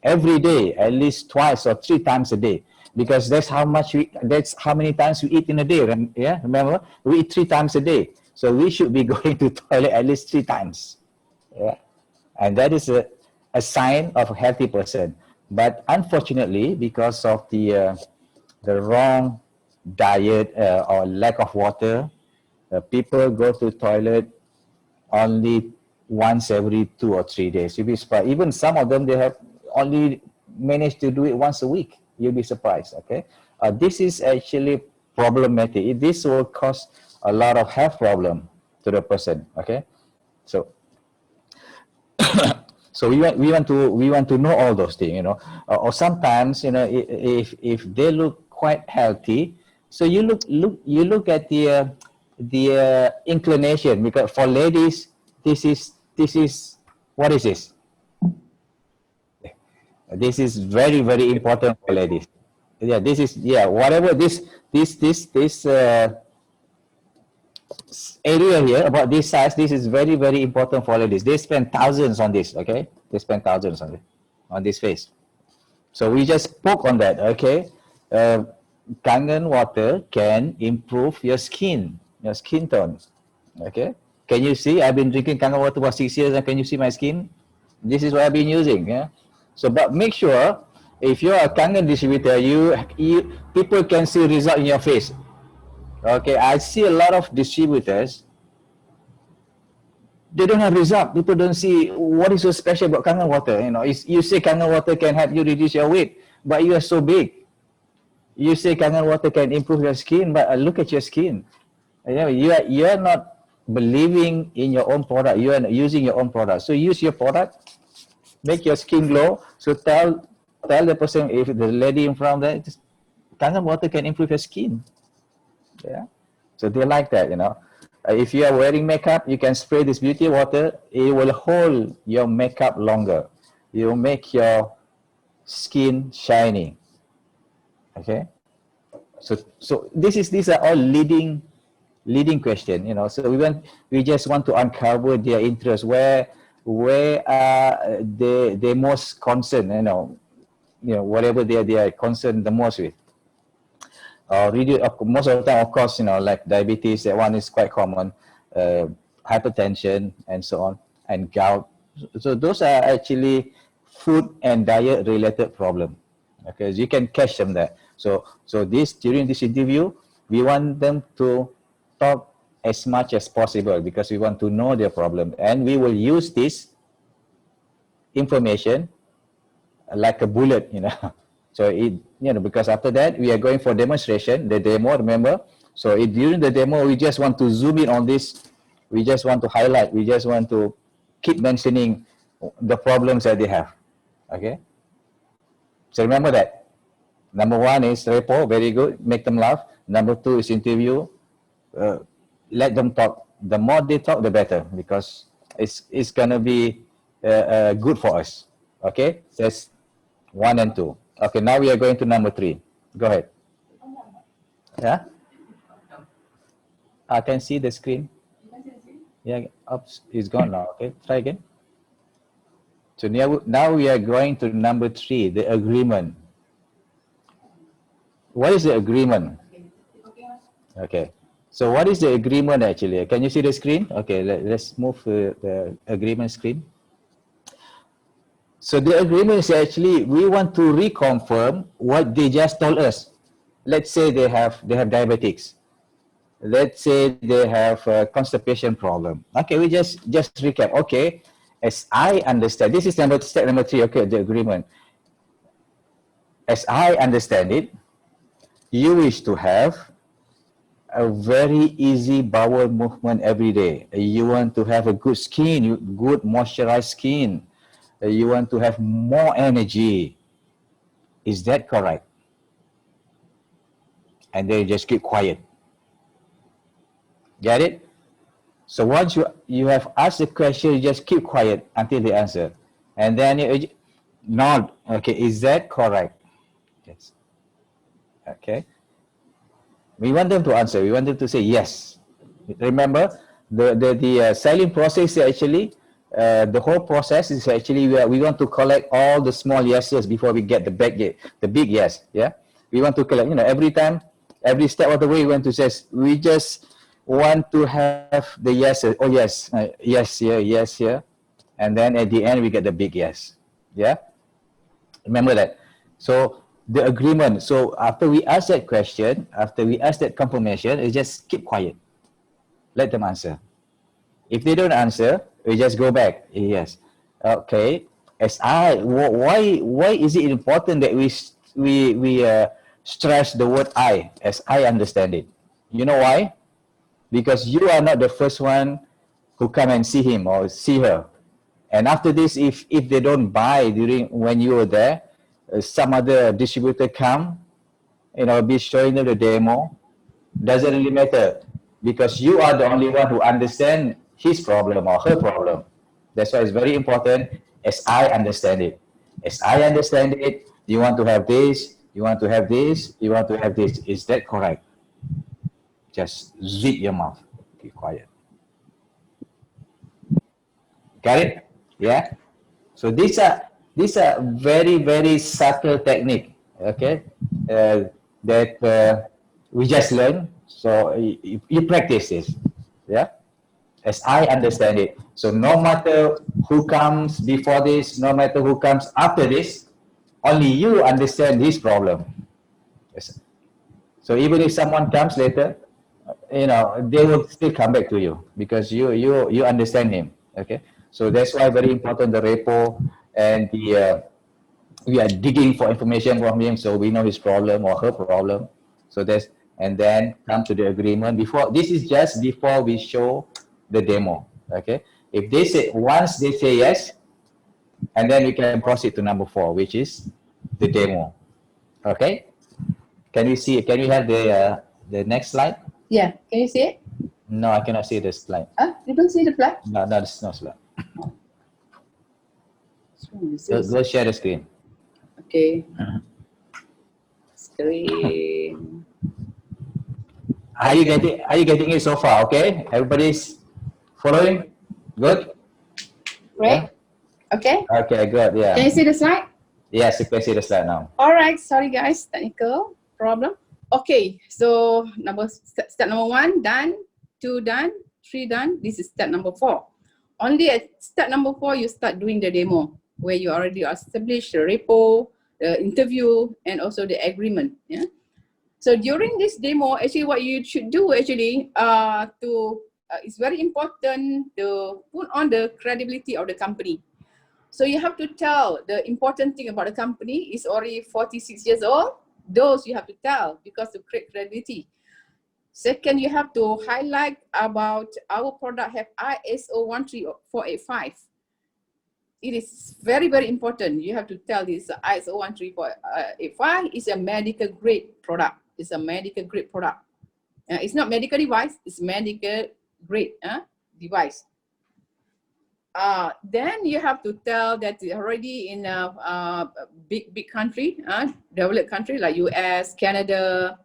every day, at least 2 or 3 times a day, because that's how many times we eat in a day. Yeah, remember, we eat 3 times a day, so we should be going to toilet at least 3 times. Yeah, and that is a sign of a healthy person. But unfortunately, because of the wrong diet or lack of water, people go to toilet only once every 2 or 3 days. You'll be surprised. Even some of them, they have only managed to do it once a week. You'll be surprised. Okay, this is actually problematic. This will cause a lot of health problem to the person. Okay, so so we want to know all those things, you know. Or sometimes, you know, if they look quite healthy, so you look at the inclination, because for ladies this is what is this? This is very important for ladies. Yeah, this is, yeah, whatever this area here about this size, this is very important for ladies. They spend thousands on this. Okay, they spend thousands on this face. So we just poke on that. Okay, kangen water can improve your skin tone. Okay, can you see? I've been drinking kangen water for 6 years, and can you see my skin? This is what I've been using. Yeah. So, but make sure if you're a kangen distributor, you people can see result in your face. Okay, I see a lot of distributors, they don't have result. People don't see what is so special about kangen water. You know, you say kangen water can help you reduce your weight, but you are so big. You say kangen water can improve your skin, but look at your skin. You know, you are not believing in your own product. You are using your own product. So use your product, make your skin glow. So tell the person, if the lady in front of that, kangen water can improve your skin. Yeah, so they like that, you know. If you are wearing makeup, you can spray this beauty water. It will hold your makeup longer. It will make your skin shiny. Okay, so these are all leading question, you know. So we just want to uncover their interest, where are they most concerned, you know, whatever they are concerned the most with. Most of the time, of course, you know, like diabetes, that one is quite common, hypertension, and so on, and gout. So those are actually food and diet related problem. Okay, so you can catch them there. So during this interview, we want them to talk as much as possible, because we want to know their problem, and we will use this information like a bullet, you know. So because after that we are going for demonstration, the demo, remember. So during the demo, we just want to zoom in on this. We just want to highlight. We just want to keep mentioning the problems that they have. Okay. So remember that. Number one is repo, very good, make them laugh. Number two is interview. Let them talk. The more they talk, the better, because it's gonna be good for us. Okay. That's 1 and 2. Okay, now we are going to number 3. Go ahead. Yeah? I can see the screen. Yeah, oops, it's gone now. Okay, try again. So now we are going to number 3, the agreement. What is the agreement? Okay, so what is the agreement actually? Can you see the screen? Okay, let's move the agreement screen. So the agreement is actually, we want to reconfirm what they just told us. Let's say they have diabetics. Let's say they have a constipation problem. Okay, we just recap. Okay, as I understand, this is step number 3. Okay, the agreement. As I understand it, you wish to have a very easy bowel movement every day. You want to have a good skin, good moisturized skin. You want to have more energy. Is that correct? And then you just keep quiet. Get it? So once you have asked the question, you just keep quiet until they answer. And then you nod. Okay, is that correct? Yes. Okay. We want them to answer. We want them to say yes. Remember, the selling process is actually, the whole process is actually, we want to collect all the small yeses before we get the big yes. Yeah, we want to collect, you know, every time, every step of the way, we want to say, we just want to have the yeses. Oh yes, yes here, yes here, and then at the end we get the big yes. Yeah, remember that. So the agreement. So after we ask that question, after we ask that confirmation, we just keep quiet. Let them answer. If they don't answer, we just go back. Yes. Okay. Why is it important that we stress the word I, as I understand it. You know why? Because you are not the first one who come and see him or see her. And after this, if they don't buy during when you were there, some other distributor come, be showing them the demo. Doesn't really matter because you are the only one who understand his problem or her problem. That's why it's very important as I understand it. As I understand it, you want to have this, you want to have this, you want to have this. Is that correct? Just zip your mouth. Keep quiet. Got it? Yeah. So these are very very subtle technique. Okay, that we just learned. So you practice this. Yeah. As I understand it. So no matter who comes before this, no matter who comes after this, only you understand his problem. Yes. So even if someone comes later, they will still come back to you because you understand him. Okay. So that's why very important the repo and the we are digging for information from him so we know his problem or her problem. So that's and then come to the agreement before. This is just before we show the demo. Okay. If they say once they say yes, and then we can proceed to number 4, which is the demo. Okay. Can we see? Can we have the next slide? Yeah, can you see it? No, I cannot see the slide. You don't see the flag? No, it's not slide. Go share the screen. Okay. Screen. Are you getting it so far? Okay, everybody's following. Good. Right. Okay. Okay, good. Yeah. Can you see the slide? Yes, you can see the slide now. All right. Sorry, guys. Technical problem. Okay. So step number 1 done. 2 done. 3 done. This is step number 4. Only at step number 4 you start doing the demo where you already established the repo, the interview, and also the agreement. Yeah. So during this demo, actually, what you should do actually it's very important to put on the credibility of the company. So you have to tell the important thing about the company is already 46 years old. Those you have to tell because to create credibility. Second, you have to highlight about our product have ISO 13485. It is very, very important. You have to tell this ISO 13485 is a medical grade product. It's a medical grade product. It's not medical device, it's medical grade device. Then you have to tell that already in a big country, developed country like US, Canada.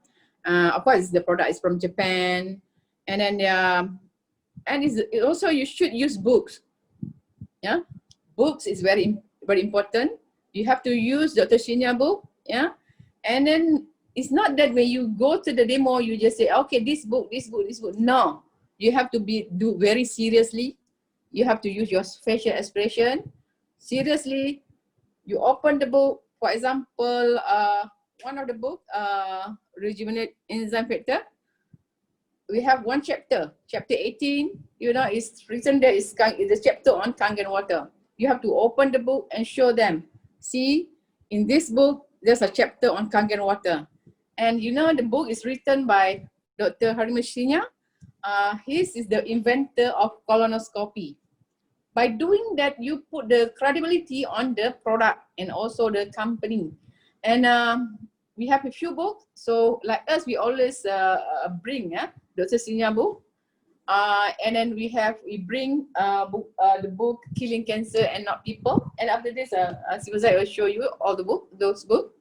Of course, the product is from Japan, and then also you should use books. Yeah, books is very important. You have to use Dr. Shinya book. Yeah, and then it's not that when you go to the demo you just say okay this book. No, you have to do very seriously. You have to use your facial expression seriously. You open the book, for example, one of the book, Rejuvenate Enzyme Factor. We have one chapter, chapter 18, it's written there is the chapter on Kangen water. You have to open the book and show them. See, in this book, there's a chapter on Kangen water. And the book is written by Dr. Harimashina. He is the inventor of colonoscopy. By doing that, you put the credibility on the product and also the company. And we have a few books. So like us, we always bring Dr. Sinya book. And then we bring the book Killing Cancer and Not People. And after this, Sivazai will show you all those books.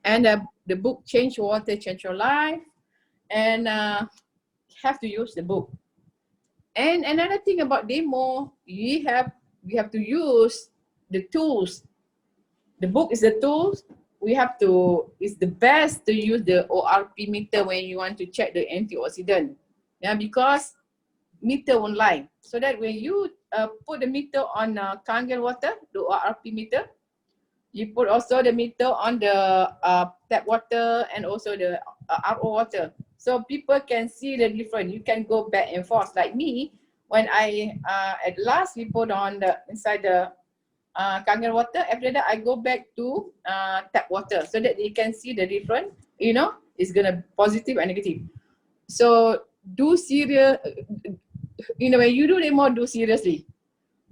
And the book Change Water, Change Your Life. And have to use the book. And another thing about demo, we have to use the tools. The book is the tools. It's the best to use the ORP meter when you want to check the antioxidant. Yeah, because meter won't lie. So that when you put the meter on Kangen water, the ORP meter, you put also the meter on the tap water and also the RO water. So people can see the difference. You can go back and forth. Like me, when I at last we put on inside the Kangen water, after that I go back to tap water so that you can see the difference you know, it's gonna positive and negative. So do serious, you know, when you do demo, do seriously.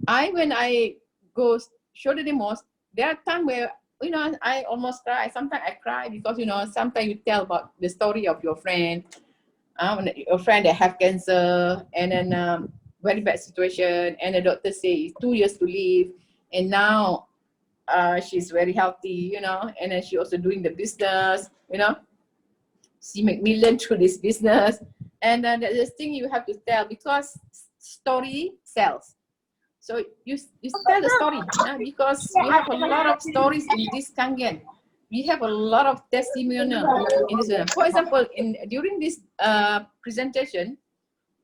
When I go show the demos, there are times where, you know, I almost cry. Sometimes I cry because, you know, sometimes you tell about the story of your friend, a friend that have cancer, and then very bad situation, and the doctor say it's 2 years to live, and now she's very healthy, you know, and then she also doing the business, you know, she make millions through this business, and then that's the thing you have to tell, because story sells. So you tell the story, because we have a lot of stories in this Kangen. We have a lot of testimonial in this one. For example, during this presentation,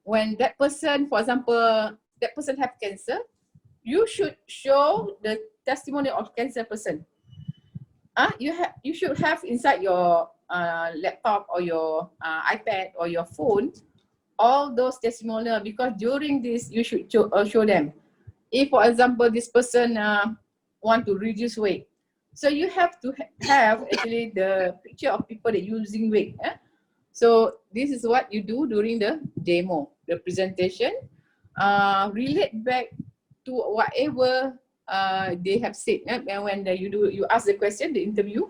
when that person, for example, that person have cancer, you should show the testimony of cancer person. You should have inside your laptop or your iPad or your phone all those testimonial, because during this you should show them. If, for example, this person want to reduce weight, so you have to have actually the picture of people that using weight. So this is what you do during the demo, the presentation. Relate back to whatever they have said. And when you ask the question, the interview,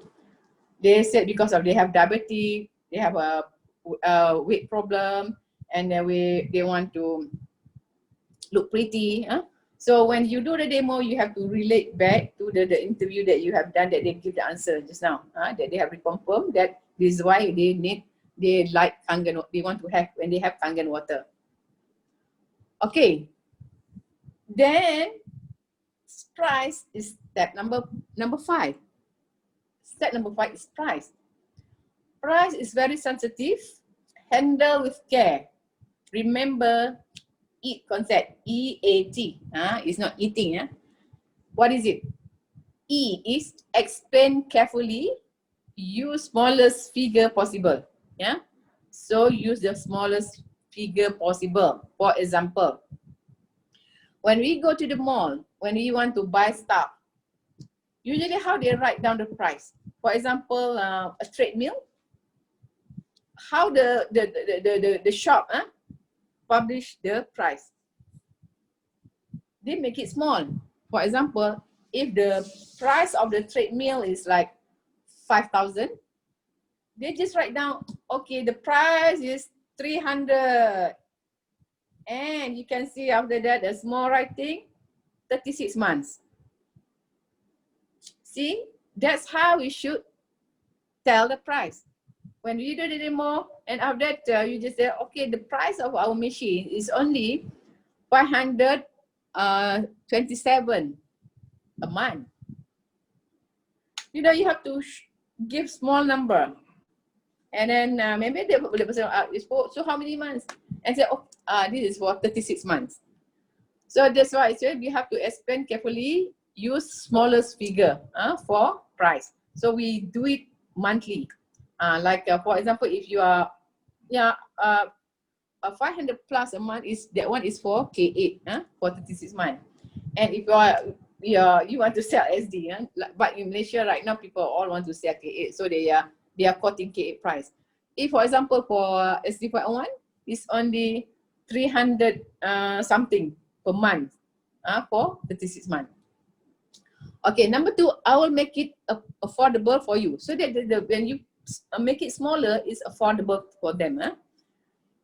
they said because of they have diabetes, they have a weight problem, and they want to look pretty. So when you do the demo, you have to relate back to the interview that you have done, that they give the answer just now, that they have reconfirmed that this is why they like Kangen, they want to have when they have Kangen water. Okay, then price is step number 5. Step number 5 is price. Price is very sensitive, handle with care. Remember, EAT concept, E-A-T, it's not eating. What is it? E is explain carefully, use smallest figure possible. So use the smallest figure possible. For example, when we go to the mall, when we want to buy stuff, usually how they write down the price. For example, a treadmill, how the shop publish the price. They make it small. For example, if the price of the treadmill is like 5,000, they just write down, okay, the price is 300. And you can see after that, a small writing, 36 months. See, that's how we should tell the price. When we do the demo, and after that, you just say, okay, the price of our machine is only 527 a month. You know, you have to give small number. And then maybe the person is for, so how many months? And say, oh, this is for 36 months. So that's why I said we have to explain carefully, use smallest figure for price. So we do it monthly. Like for example, if you are 500 plus a month, is that one is for K8 for 36 months. And if you want to sell SD, but in Malaysia right now people all want to sell K8, so they are quoting K8 price. If for example for SD.1 is only 300 something per month for 36 months. Okay, number 2, I will make it affordable for you, so that when you make it smaller, it's affordable for them.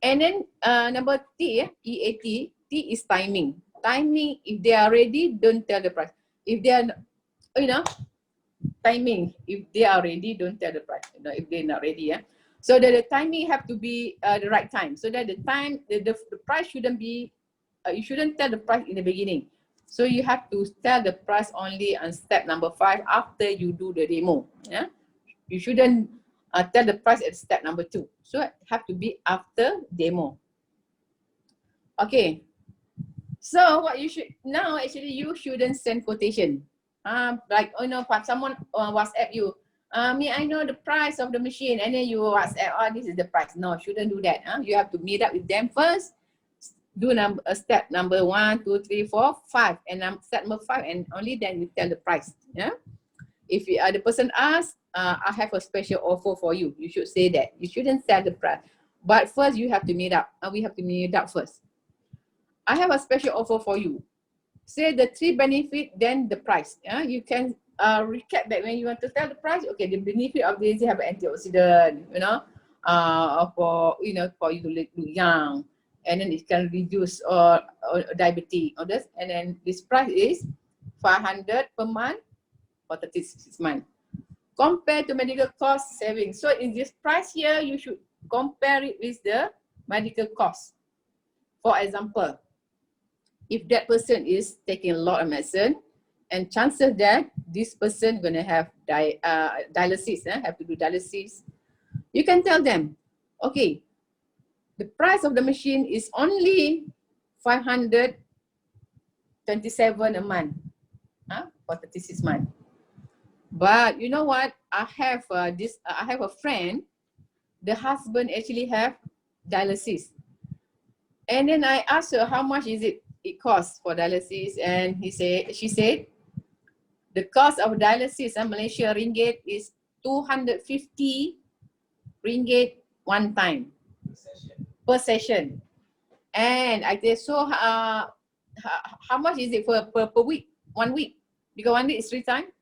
And then number T, E-A-T, T is timing. Timing, if they are ready, don't tell the price. If they are, timing, if they are ready, don't tell the price. If they're not ready, so that the timing have to be the right time. So that the time, the price shouldn't be, you shouldn't tell the price in the beginning. So you have to tell the price only on step number 5 after you do the demo. You shouldn't tell the price at step number 2. So it have to be after demo. Okay. So what you should, now actually you shouldn't send quotation. Like, if someone WhatsApp you, me, I know the price of the machine, and then you WhatsApp, oh, this is the price. No, shouldn't do that. You have to meet up with them first. Do step number 1, 2, 3, 4, 5, and step number 5, and only then you tell the price. If the person asks, I have a special offer for you, you should say that. You shouldn't set the price. But first you have to meet up. We have to meet up first. I have a special offer for you. Say the 3 benefit, then the price. You can recap that when you want to tell the price. Okay, the benefit of this, you have antioxidant, for for you to look young, and then it can reduce or diabetes or this, and then this price is 500 per month for 36 months. Compared to medical cost saving. So in this price here, you should compare it with the medical cost. For example, if that person is taking a lot of medicine, and chances that this person gonna have dialysis, have to do dialysis, you can tell them, okay, the price of the machine is only 527 a month, for 36 months. But you know what? I have I have a friend. The husband actually have dialysis, and then I asked her how much is it costs for dialysis, and she said, the cost of dialysis in Malaysia ringgit is 250 ringgit one time per session. And I said, so how much is it per week? 1 week? Because 1 week is 3 times.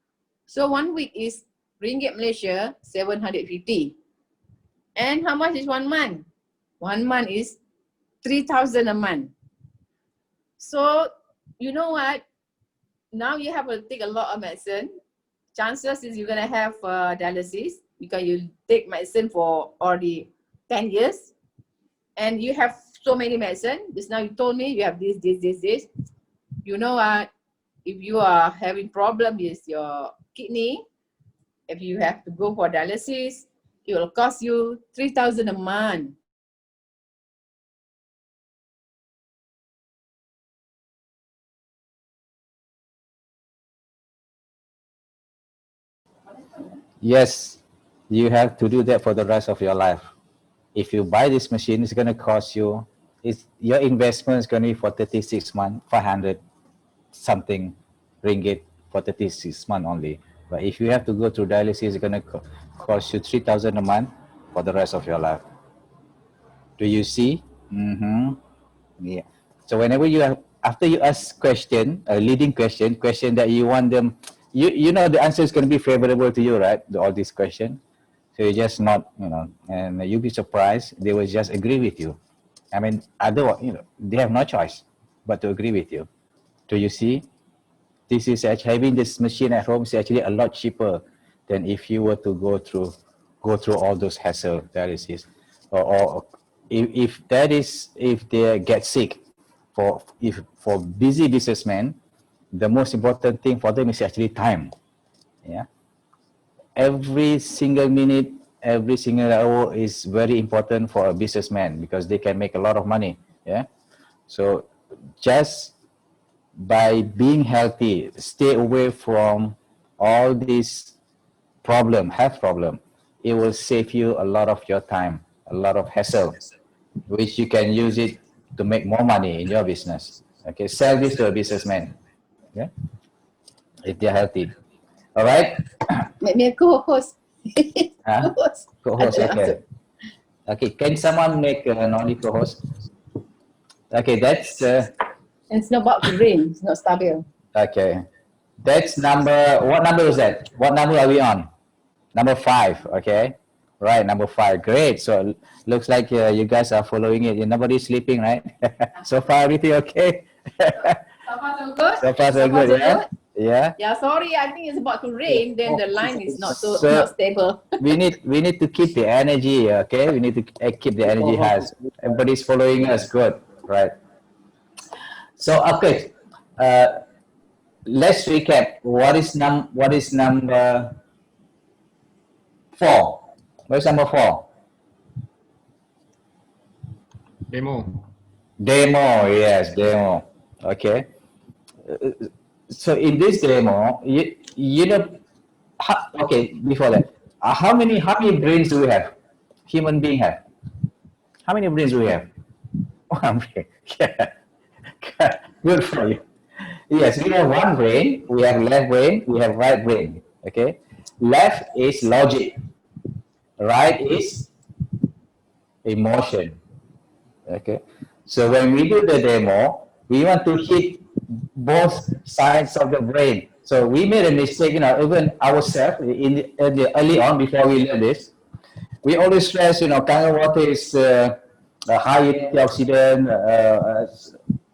So 1 week is ringgit Malaysia 750. And how much is 1 month? 1 month is 3,000 a month. So you know what? Now you have to take a lot of medicine. Chances is you're gonna have dialysis because you take medicine for already 10 years, and you have so many medicine. Just now you told me you have this. You know what? If you are having problem with your kidney, if you have to go for dialysis, it will cost you 3,000 a month. Yes, you have to do that for the rest of your life. If you buy this machine, it's going to cost you, your investment is going to be for 36 months, 500 something ringgit for 36 months only. But if you have to go through dialysis, it's going to cost you 3,000 a month for the rest of your life. Do you see? Yeah. So whenever you have, after you ask question, a leading question that you want them, you know the answer is going to be favorable to you, right? All these questions. So you just not, and you'll be surprised. They will just agree with you. I mean, otherwise, they have no choice but to agree with you. Do you see? This is actually, having this machine at home is actually a lot cheaper than if you were to go through all those hassle dialysis, or if they get sick. For busy businessmen, the most important thing for them is actually time. Yeah. Every single minute, every single hour is very important for a businessman because they can make a lot of money. Yeah. So just by being healthy, stay away from all these health problem, it will save you a lot of your time, a lot of hassle, which you can use it to make more money in your business. Okay, sell this to a businessman. Okay, if they're healthy. All right. Make me a co-host. Co-host. Co-host. Okay. Okay. Can someone make an only co-host? Okay, that's. It's not about to rain. It's not stable. Okay, that's number. What number is that? What number are we on? Number 5. Okay. Right, number 5. Great. So looks like you guys are following it. Nobody's sleeping, right? So far, everything okay? So far, so good. So far, so good. Yeah. Yeah. Yeah. Sorry, I think it's about to rain. Then the line is not not stable. we need to keep the energy. Okay. We need to keep the energy high. Everybody's following us. Good. Right. So okay. Let's recap. What is number 4? Where's number 4? Demo. Demo, yes, demo. Okay. So in this demo, you know, okay, before that, how many brains do we have? Human being have? How many brains do we have? 1 brain. Yeah. Good for you. Yes, we have 1 brain, we have left brain, we have right brain. Okay, left is logic, right is emotion. Okay, so when we do the demo, we want to hit both sides of the brain. So we made a mistake, even ourselves early on before we learn this. We always stress, kangen water is a high in antioxidant,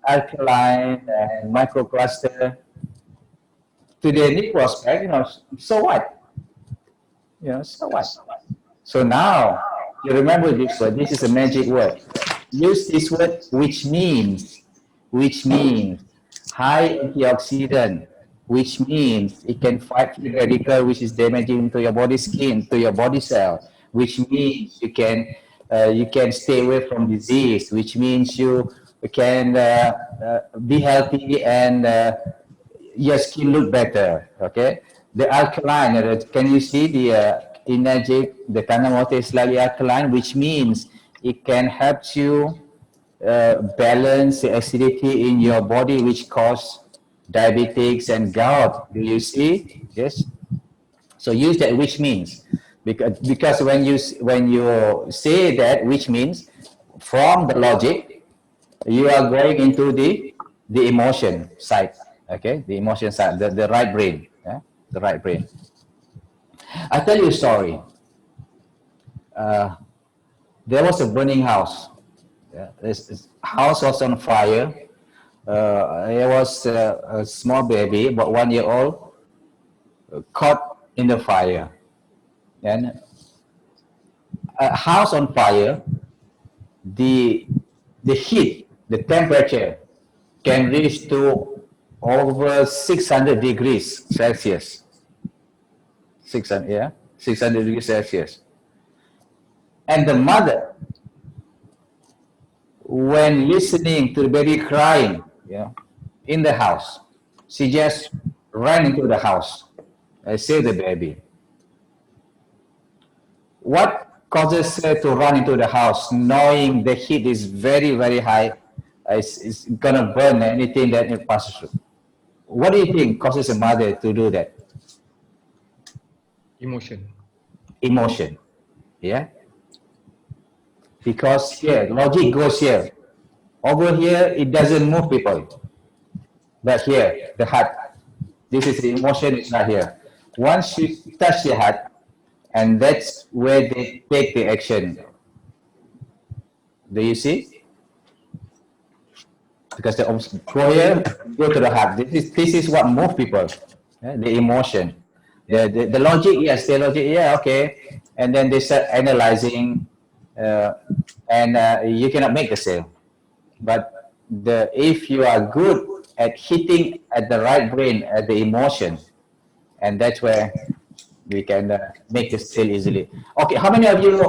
alkaline, and microcluster. To the new prospect, so what? So what? So now you remember this word. This is a magic word. Use this word, which means high antioxidant, which means it can fight free radical, which is damaging to your body skin, to your body cell, which means you can stay away from disease, which means you can be healthy and your skin look better. Okay, the alkaline. Can you see the Enagic? The kangen water is slightly alkaline, which means it can help you balance the acidity in your body, which cause diabetics and gout. Do you see? Yes. So use that which means, because when you say that which means, from the logic, you are going into the emotion side. Okay, the emotion side, the right brain. Yeah? The right brain. I tell you a story. There was a burning house. Yeah, this house was on fire. It was a small baby, about 1 year old, caught in the fire. And a house on fire, the heat, the temperature can reach to over 600 degrees Celsius. 600, yeah, 600 degrees Celsius. And the mother, when listening to the baby crying, in the house, she just ran into the house and saved the baby. What causes her to run into the house, knowing the heat is very, very high? It's gonna burn anything that it passes through. What do you think causes a mother to do that? Emotion. Emotion, yeah. Because here, logic goes here. Over here, it doesn't move people. But here, the heart, this is the emotion, is not here. Once you touch the heart, and that's where they take the action. Do you see? Because the go here, go to the heart. This is what moves people. The emotion, the logic. Yes, the logic. Yeah, okay. And then they start analyzing, and you cannot make the sale. But if you are good at hitting at the right brain, at the emotion, and that's where we can make the sale easily. Okay, how many of you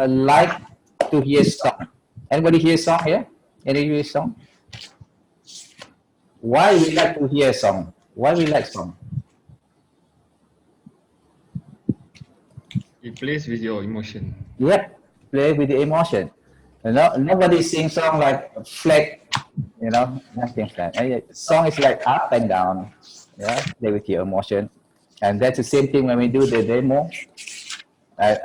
like to hear song? Anybody hear song here? Any hear song? Why we like to hear song? Why we like song? It plays with your emotion. Yep, play with the emotion. Nobody sings song like flat, nothing flat. Song is like up and down. Yeah, play with your emotion. And that's the same thing when we do the demo.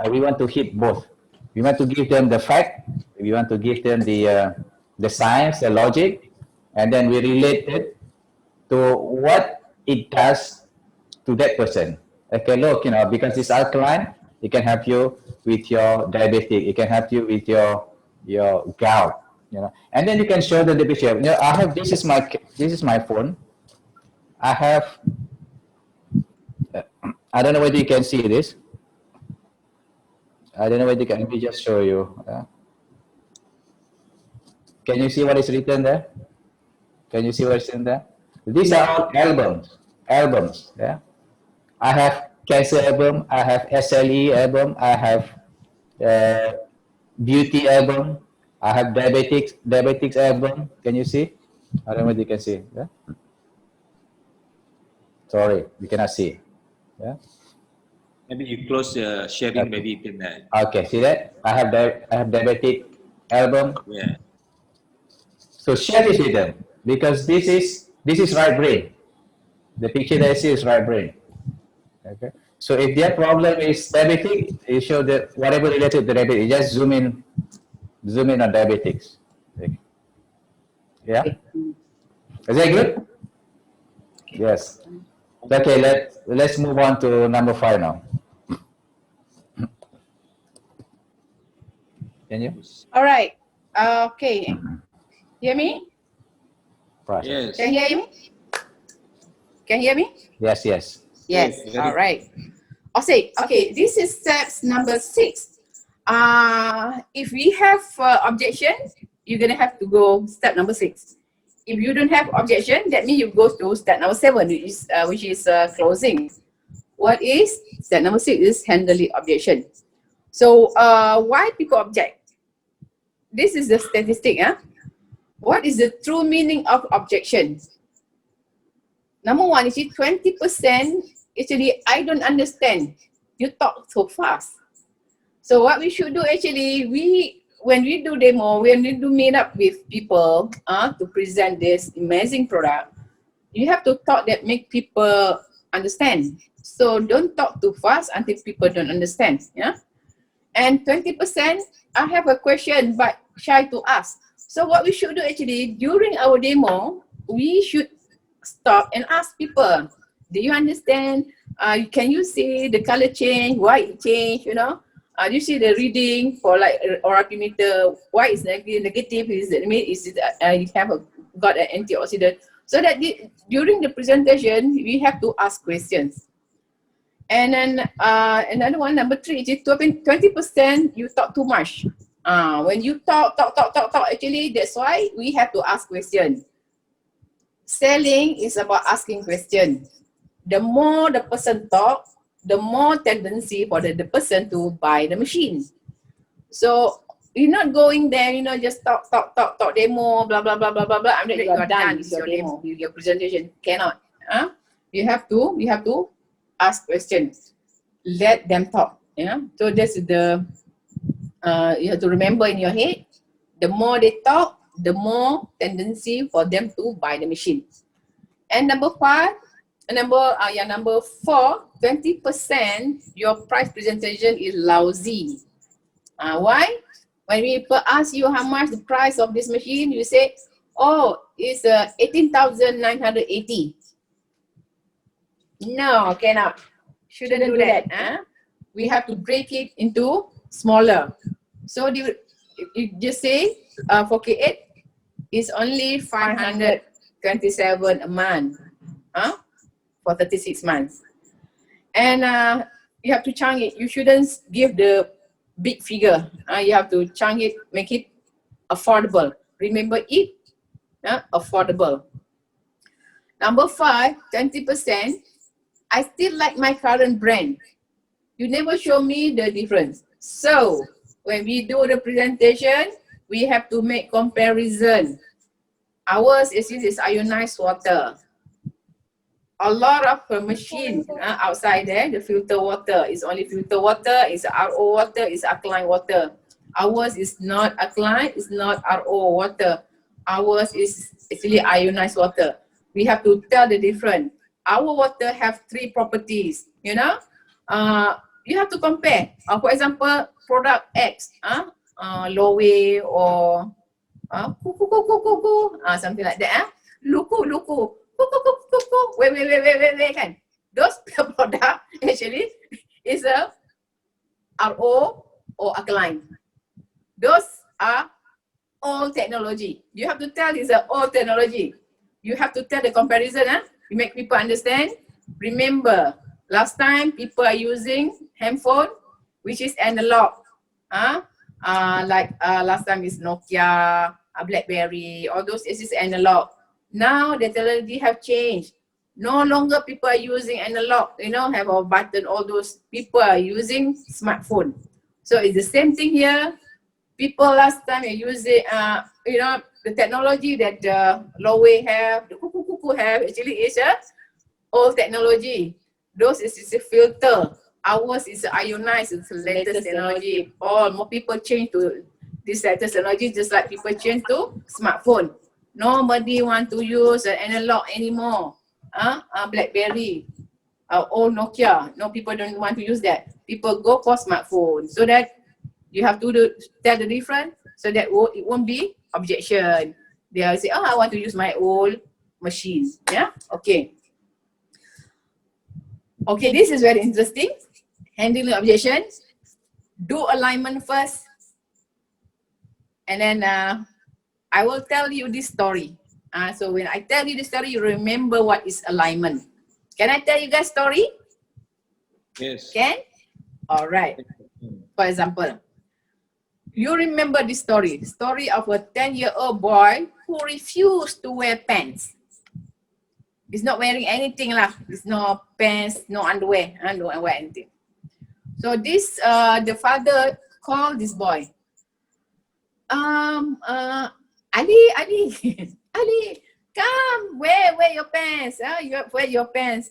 We want to hit both. We want to give them the fact. We want to give them the science, the logic, and then we relate it to what it does to that person. Okay, look, because it's alkaline, it can help you with your diabetic. It can help you with your gout. And then you can show them the picture. I have this is my phone. I have. I don't know whether you can see this. I don't know whether you can. Let me just show you. Can you see what is written there? Can you see what is written there? These are all albums. Albums. Yeah. I have cancer album. I have SLE album. I have beauty album. I have diabetics album. Can you see? I don't know whether you can see. Yeah? Sorry, you cannot see. Yeah. Maybe you close sharing. Okay. Maybe you can. Okay, see that? I have diabetic album. Yeah. So share this with them, because this is right brain. The picture that I see is right brain. Okay. So if their problem is diabetic, you show that whatever related to diabetes, you just zoom in on diabetics. Okay. Yeah. Is that good? Yes. Okay. Let's move on to number 5 now. Can you? All right. Okay. Hear me? Process. Yes. Can hear you? Can hear me? Yes. Yes. Yes. Very All right. Okay. This is steps number 6. If we have objection, you're gonna have to go step number 6. If you don't have objection, that means you go to step number 7, which is closing. What is step number 6? Is handle the objection. So why people object? This is the statistic. What is the true meaning of objection? Number 1, you see 20% actually, I don't understand. You talk so fast. So what we should do actually, when we do demo, when we do meet up with people to present this amazing product, you have to talk that make people understand. So don't talk too fast until people don't understand. Yeah. And 20%, I have a question but shy to ask. So what we should do actually, during our demo, we should stop and ask people, do you understand? Can you see the color change? Why it change? You know, you see the reading for like ORP meter. Why is negative? Is it you have got an antioxidant? So that during the presentation, we have to ask questions. And then another one, number 3, is 20% you talk too much. When you talk, actually, that's why we have to ask questions. Selling is about asking questions. The more the person talk, the more tendency for the person to buy the machine. So you're not going there, you know, just talk, demo, blah, blah, blah, blah, blah, blah. I'm not you are done with your demo, with your presentation. Cannot. You have to ask questions. Let them talk. Yeah. So this is the you have to remember in your head. The more they talk, the more tendency for them to buy the machine. And number 4, 20% your price presentation is lousy. Why? When people ask you how much the price of this machine, you say, oh, it's 18,980. No, cannot. Shouldn't do that. We have to break it into smaller. So you just say for K8 is only 527 a month for 36 months. And you have to chunk it. You shouldn't give the big figure. You have to chunk it, make it affordable. Remember it, affordable. Number 5, 20%. I still like my current brand. You never show me the difference. So when we do the presentation, we have to make comparison. Ours is ionized water. A lot of machines outside there, the filter water is only filter water, is RO water, is alkaline water. Ours is not alkaline, it's not RO water. Ours is actually ionized water. We have to tell the difference. Our water have 3 properties, you know. You have to compare. For example, product X, low-way or something like that. Luku. Wait, kan? Those product actually is a RO or alkaline. Those are old technology. You have to tell it's a old technology. You have to tell the comparison. You make people understand. Remember, last time people are using handphone, which is analog. Last time is Nokia, BlackBerry, all those is analog. Now the technology have changed. No longer people are using analog, you know, have a button, all those. People are using smartphone. So it's the same thing here. People last time are using, you know, the technology that the low-way have, the kuku have, actually is a old technology. Those is a filter. Ours is ionized, it's the latest technology. All more people change to this latest technology, just like people change to smartphone. Nobody want to use an analog anymore. BlackBerry. old Nokia. No, people don't want to use that. People go for smartphone. So that you have to tell the difference so that it won't be objection. They'll say, oh, I want to use my old machine. Yeah, okay. Okay, this is very interesting. Handling objection. Do alignment first. And then I will tell you this story. So when I tell you the story, you remember what is alignment. Can I tell you guys story? Yes. Can? All right. For example, you remember this story of a 10-year-old boy who refused to wear pants. He's not wearing anything lah. There's no pants, no underwear, no wear anything. So this, the father called this boy. Ali, Ali, come, wear your pants. Wear your pants.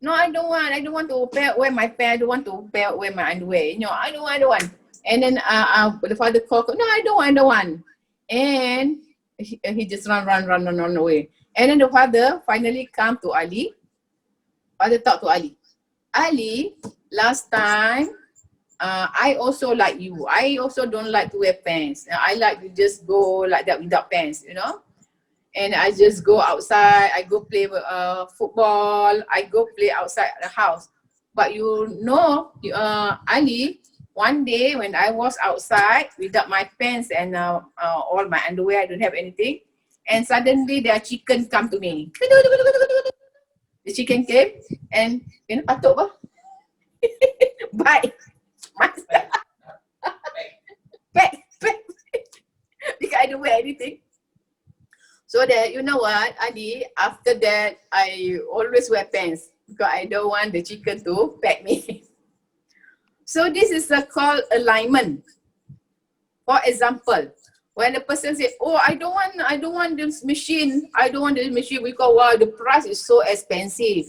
No, I don't want to wear my pants. I don't want to wear my underwear. No, I don't want. And then the father called, no, I don't want. And he just run away. And then the father finally come to Ali. Father talk to Ali. Ali, last time, I also like you. I also don't like to wear pants. I like to just go like that without pants, you know. And I just go outside. I go play football. I go play outside the house. But you know, Ali, one day when I was outside without my pants and all my underwear, I don't have anything. And suddenly their chicken come to me. The chicken came and you know, patuk apa? Bite. Back. Because I don't wear anything. So that, you know what, Adi, after that, I always wear pants because I don't want the chicken to peck me. So this is called alignment. For example, when the person says, oh, I don't want this machine. I don't want this machine because wow, the price is so expensive.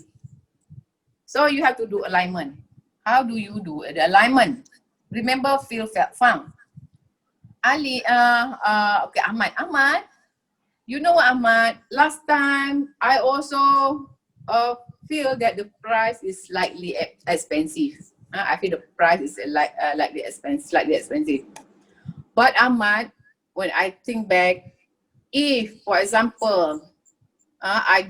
So you have to do alignment. How do you do the alignment? Remember, feel, felt, found. Ali, okay, Ahmad, you know what, Ahmad? Last time I also feel that the price is slightly expensive. I feel the price is slightly expensive. But Ahmad, when I think back, if, for example, I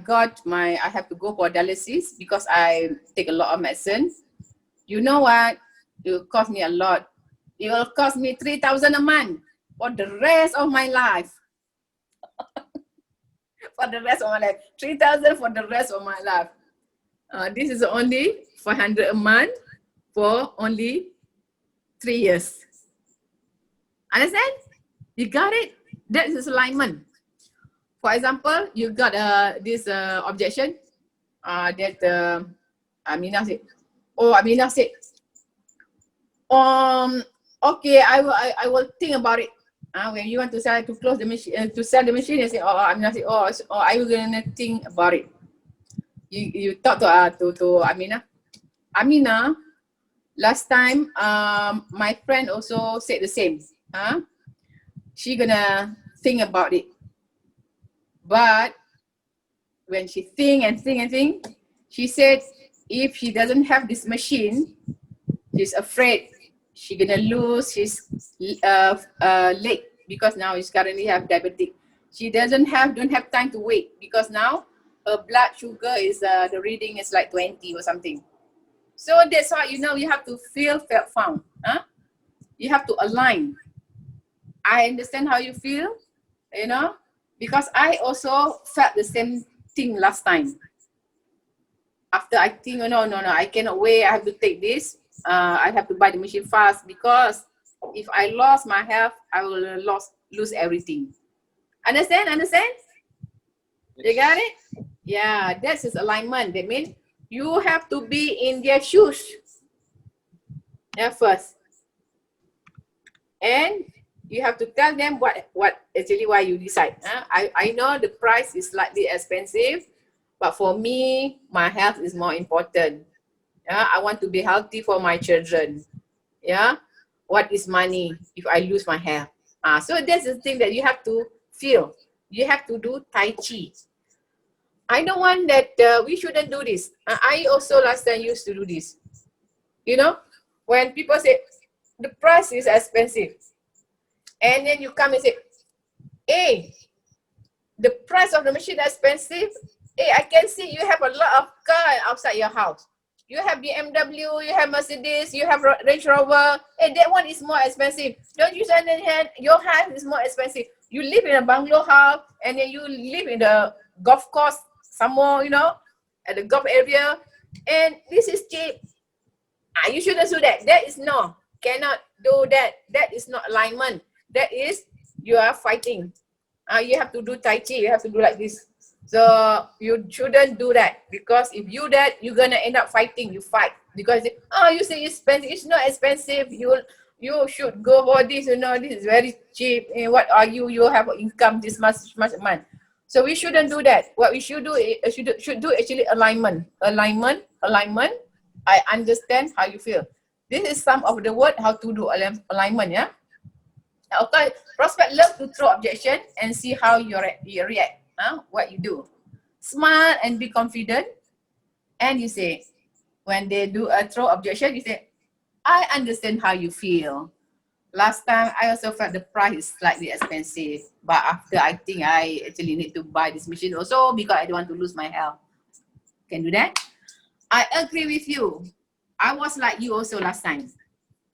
have to go for dialysis because I take a lot of medicine. You know what? It will cost me a lot. It will cost me 3,000 a month for the rest of my life. For the rest of my life. 3,000 for the rest of my life. This is only 500 a month for only 3 years. Understand? You got it? That is alignment. For example, you got this objection that Aminah said. Oh, Aminah said, okay, I will think about it. When you want to sell the machine, you say, oh, Aminah said, oh, I will gonna think about it. You talk to Aminah. Aminah, last time, my friend also said the same. She gonna think about it. But when she think, she said if she doesn't have this machine, she's afraid she's gonna lose his leg because now she's currently have diabetic. She don't have time to wait because now her blood sugar is the reading is like 20 or something. So that's why, you know, you have to feel, felt, found. You have to align. I understand how you feel, you know, because I also felt the same thing last time. After I think, oh, no, I cannot wait. I have to take this. I have to buy the machine fast because if I lost my health, I will lose everything. Understand? You got it? Yeah, that's his alignment. That means you have to be in their shoes. Yeah, first. And you have to tell them what actually why you decide. I know the price is slightly expensive, but for me, my health is more important. I want to be healthy for my children. Yeah, what is money if I lose my health? So that's the thing that you have to feel. You have to do Tai Chi. I don't want that we shouldn't do this. I also last time used to do this. You know, when people say the price is expensive, and then you come and say, hey, the price of the machine is expensive. Hey, I can see you have a lot of car outside your house. You have BMW, you have Mercedes, you have Range Rover. Hey, that one is more expensive. Don't you understand? Your house is more expensive. You live in a bungalow house, and then you live in the golf course somewhere, you know, at the golf area. And this is cheap. You shouldn't do that. That is no, cannot do that. That is not alignment. That is, you are fighting. You have to do Tai Chi, you have to do like this. So you shouldn't do that, because if you that, you're gonna end up fighting. You fight because you say it's expensive. It's not expensive. You should go for this. You know, this is very cheap. And what are you? You have income this much a month. So we shouldn't do that. What we should do is should do actually alignment. I understand how you feel. This is some of the word how to do alignment. Yeah. Okay. Prospect love to throw objection and see how you react. What you do. Smile and be confident. And you say, when they do a throw objection, you say, I understand how you feel. Last time, I also felt the price is slightly expensive. But after, I think I actually need to buy this machine also because I don't want to lose my health. Can do that? I agree with you. I was like you also last time.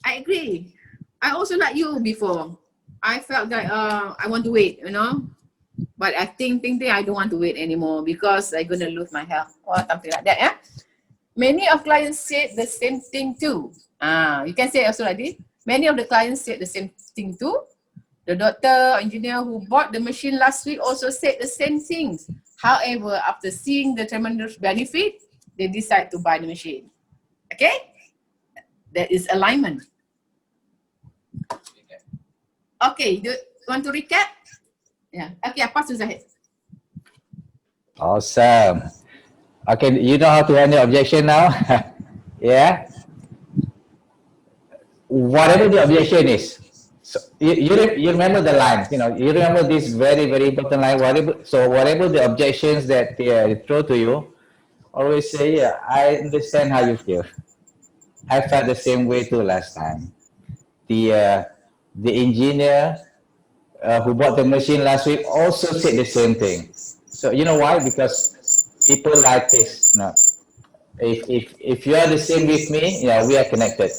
I agree. I also like you before. I felt that I want to wait, you know. But I think I don't want to wait anymore because I'm going to lose my health or something like that. Yeah? Many of clients said the same thing too. You can say also like this. Many of the clients said the same thing too. The doctor, engineer who bought the machine last week also said the same things. However, after seeing the tremendous benefit, they decide to buy the machine. Okay? That is alignment. Okay, do you want to recap? Yeah. Okay, I pass to Zahid. Awesome. Okay, you know how to handle objection now? Yeah. Whatever the objection is, so you remember the lines, you know, you remember this very, very important line. Whatever the objections that they throw to you, always say, yeah, I understand how you feel. I felt the same way too last time. The engineer who bought the machine last week also said the same thing. So you know why? Because people like this. You know, if you are the same with me, yeah, we are connected.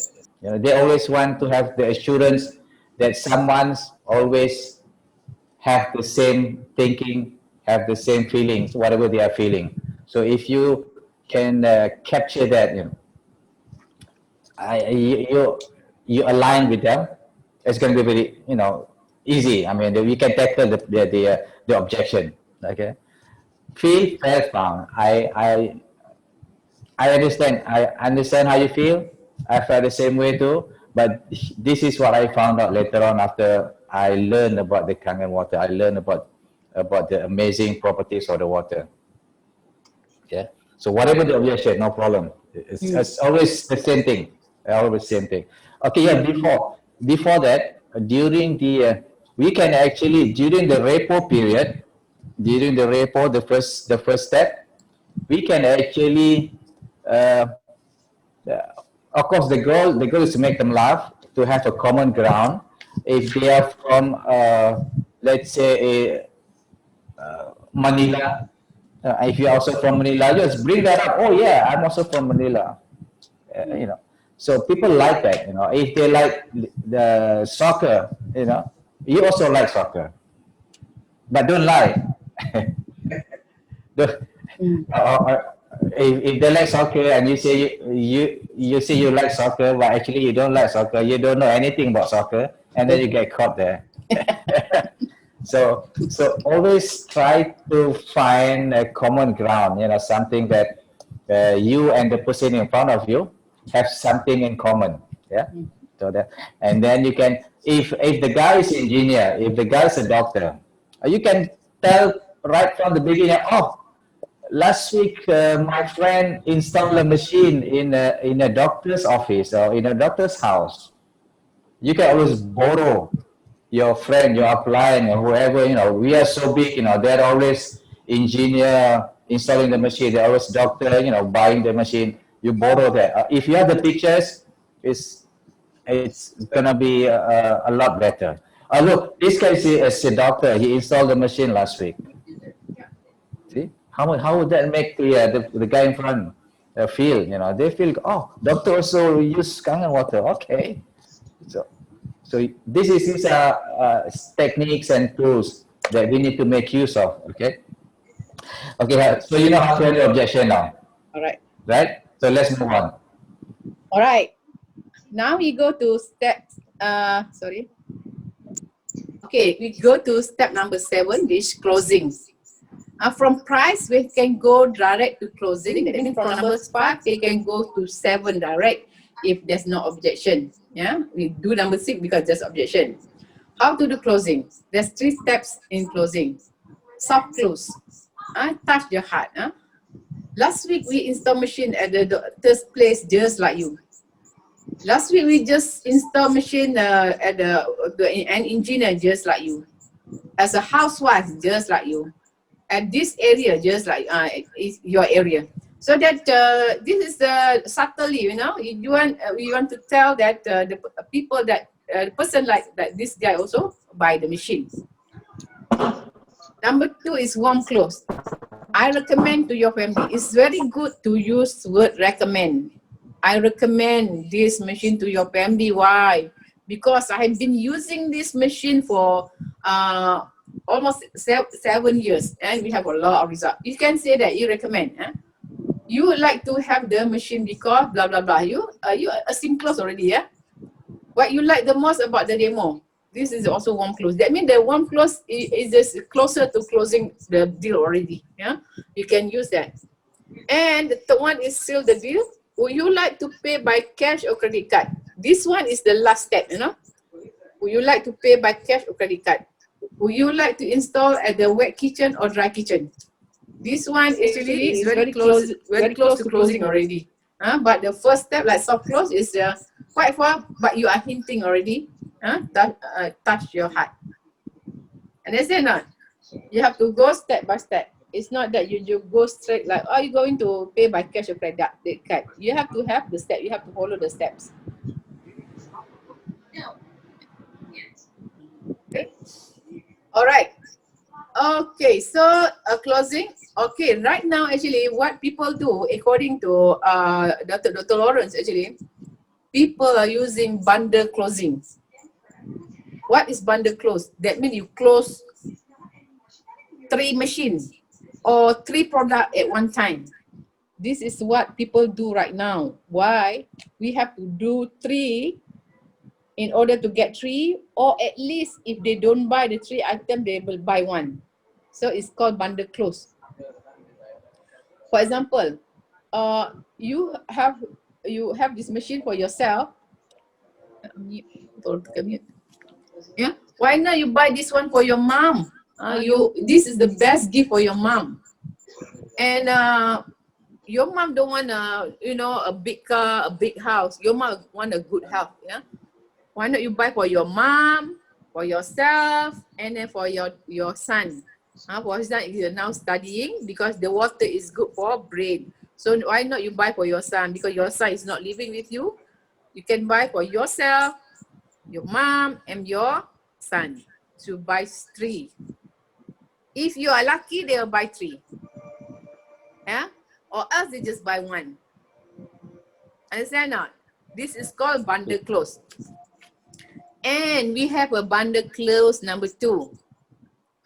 You know, they always want to have the assurance that someone's always have the same thinking, have the same feelings, whatever they are feeling. So if you can capture that, you know, you align with them, it's going to be very, you know, easy. I mean, we can tackle the objection. Okay, feel fair found. I understand how you feel. I felt the same way too. But this is what I found out later on after I learned about the Kangen water. I learned about the amazing properties of the water. Yeah. So whatever the objection, no problem. It's always the same thing. Always same thing. Okay. Yeah. Before that, during the we can actually during the repo period, the first step, we can actually. Of course, the goal is to make them laugh, to have a common ground. If they are from, let's say, Manila, if you're also from Manila, just bring that up. Oh yeah, I'm also from Manila. You know, so people like that. You know, if they like the soccer, you know, you also like soccer, but don't lie. If they like soccer and you say you say you like soccer, but actually you don't like soccer, you don't know anything about soccer, and then you get caught there. So always try to find a common ground, you know, something that you and the person in front of you have something in common. Yeah. So that, and then you can, if the guy is engineer, if the guy is a doctor, you can tell right from the beginning. Oh, last week my friend installed a machine in a doctor's office or in a doctor's house. You can always borrow your friend, your client, or whoever, you know. We are so big, you know, they're always engineer installing the machine. There was doctor, buying the machine. You borrow that. If you have the pictures, it's gonna be a lot better. Look, this guy is a doctor. He installed the machine last week. See how would that make the guy in front feel? They feel, oh, doctor also use Kangen water. Okay, so this is these techniques and tools that we need to make use of. Okay. So you know how to handle objection now, All right. right? So let's move on. All right. Now we go to step, sorry. Okay, we go to step number 7, which is closing. From price, we can go direct to closing. That means from number 5, we can go to 7 direct if there's no objection. Yeah, we do number 6 because there's objection. How to do closing? There's 3 steps in closing. Soft close. Touch your heart. Last week, we installed machine at the doctor's place just like you. Last week, we just installed machine at an engineer just like you. As a housewife, just like you. At this area, just like is your area. So that this is subtly, we want to tell that the people that the person like this guy also buy the machine. Number 2 is warm close. I recommend to your family. It's very good to use word recommend. I recommend this machine to your family. Why? Because I have been using this machine for almost 7 years, and we have a lot of results. You can say that you recommend. You would like to have the machine because blah blah blah. You assume close already, yeah. What you like the most about the demo? This is also warm close. That means the warm close is just closer to closing the deal already. Yeah, you can use that. And the third one is seal the deal. Would you like to pay by cash or credit card? This one is the last step, Would you like to pay by cash or credit card? Would you like to install at the wet kitchen or dry kitchen? This one actually is very close to closing already. But the first step, like soft close, is quite far, but you are hinting already. Touch your heart. Understand not? You have to go step by step. It's not that you go straight like, oh, you're going to pay by cash or credit card. You have to have the step. You have to follow the steps. Okay. All right. Okay. So closing. Okay. Right now, actually, what people do, according to Dr. Lawrence, actually, people are using bundle closing. What is bundle close? That means you close 3 machines or 3 products at one time. This is what people do right now. Why? We have to do 3 in order to get 3, or at least if they don't buy the 3 items, they will buy 1. So it's called bundle close. For example, you have this machine for yourself. Yeah. Why not you buy this one for your mom? This is the best gift for your mom. And your mom don't want a big car, a big house. Your mom want a good health. Yeah. Why not you buy for your mom, for yourself, and then for your son? For his son, you're now studying because the water is good for brain. So why not you buy for your son? Because your son is not living with you. You can buy for yourself, your mom, and your son. So buy 3. If you are lucky, they will buy 3. Yeah? Or else they just buy 1. Understand not? This is called bundle close. And we have a bundle close number 2.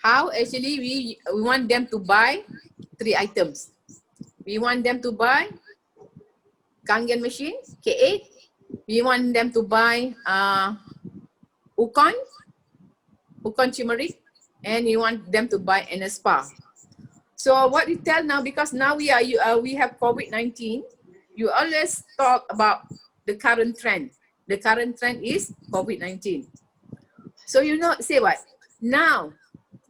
How? Actually, we want them to buy 3 items. We want them to buy Kangen machine, K8. We want them to buy Ukon turmeric, and we want them to buy an spa. So what we tell now, because now we have COVID-19, you always talk about the current trend. The current trend is COVID-19. So say what? Now,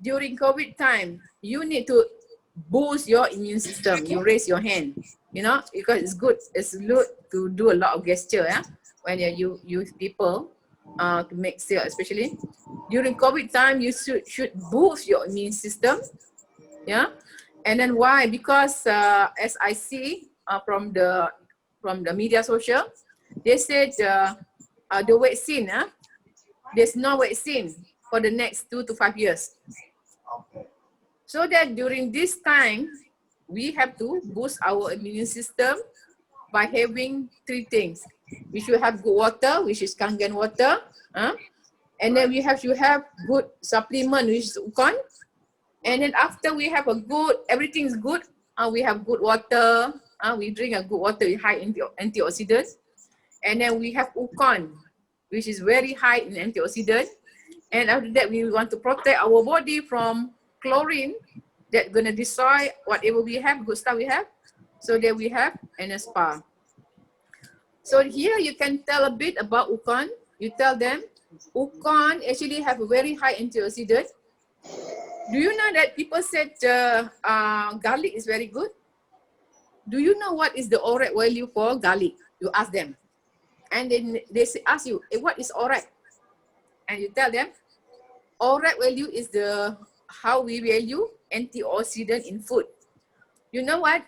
during COVID time, you need to boost your immune system. You raise your hand, because it's good to do a lot of gesture, when you use people to make sale, especially during COVID time. You should boost your immune system, And then why? Because as I see from the media social, they said the vaccine, there's no vaccine for the next 2 to 5 years. So that during this time, we have to boost our immune system by having 3 things. We should have good water, which is Kangen water, and then we have to have good supplement, which is Ukon. And then after we have a good, everything is good, we have good water, we drink a good water with high antioxidants. And then we have Ukon, which is very high in antioxidant. And after that, we want to protect our body from chlorine that's gonna destroy whatever we have, good stuff we have. So that we have NSPA. So here you can tell a bit about Ukon. You tell them, Ukon actually have a very high antioxidant. Do you know that people said garlic is very good? Do you know what is the ORAC value for garlic? You ask them. And then they ask you, what is ORAC? And you tell them, ORAC value is how we value antioxidant in food. You know what?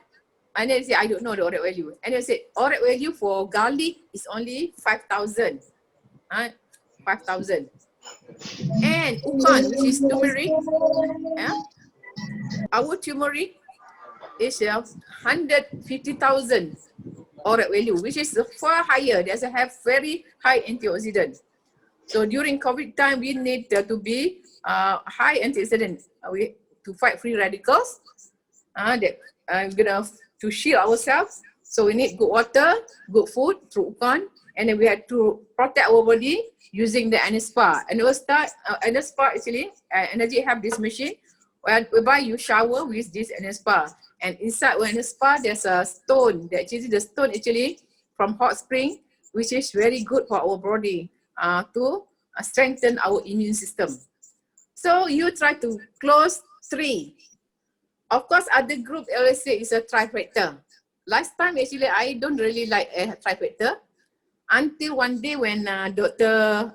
And then they say, I don't know the ORAC value. And they say, ORAC value for garlic is only 5,000. 5,000. And Ukon, which is turmeric, our turmeric is 150,000 ORAC value, which is far higher. They have very high antioxidant. So during COVID time, we need to be high antioxidant to fight free radicals. That gonna to shield ourselves. So we need good water, good food through Ukon, and then we have to protect our body using the NSPA. And we'll start NSPA actually. Enagic have this machine whereby you shower with this NSPA. And inside NSPA, there's a stone. The stone actually from hot spring, which is very good for our body to strengthen our immune system. So you try to close 3. Of course, other group always say it's a trifecta. Last time actually I don't really like a trifecta until one day when Dr.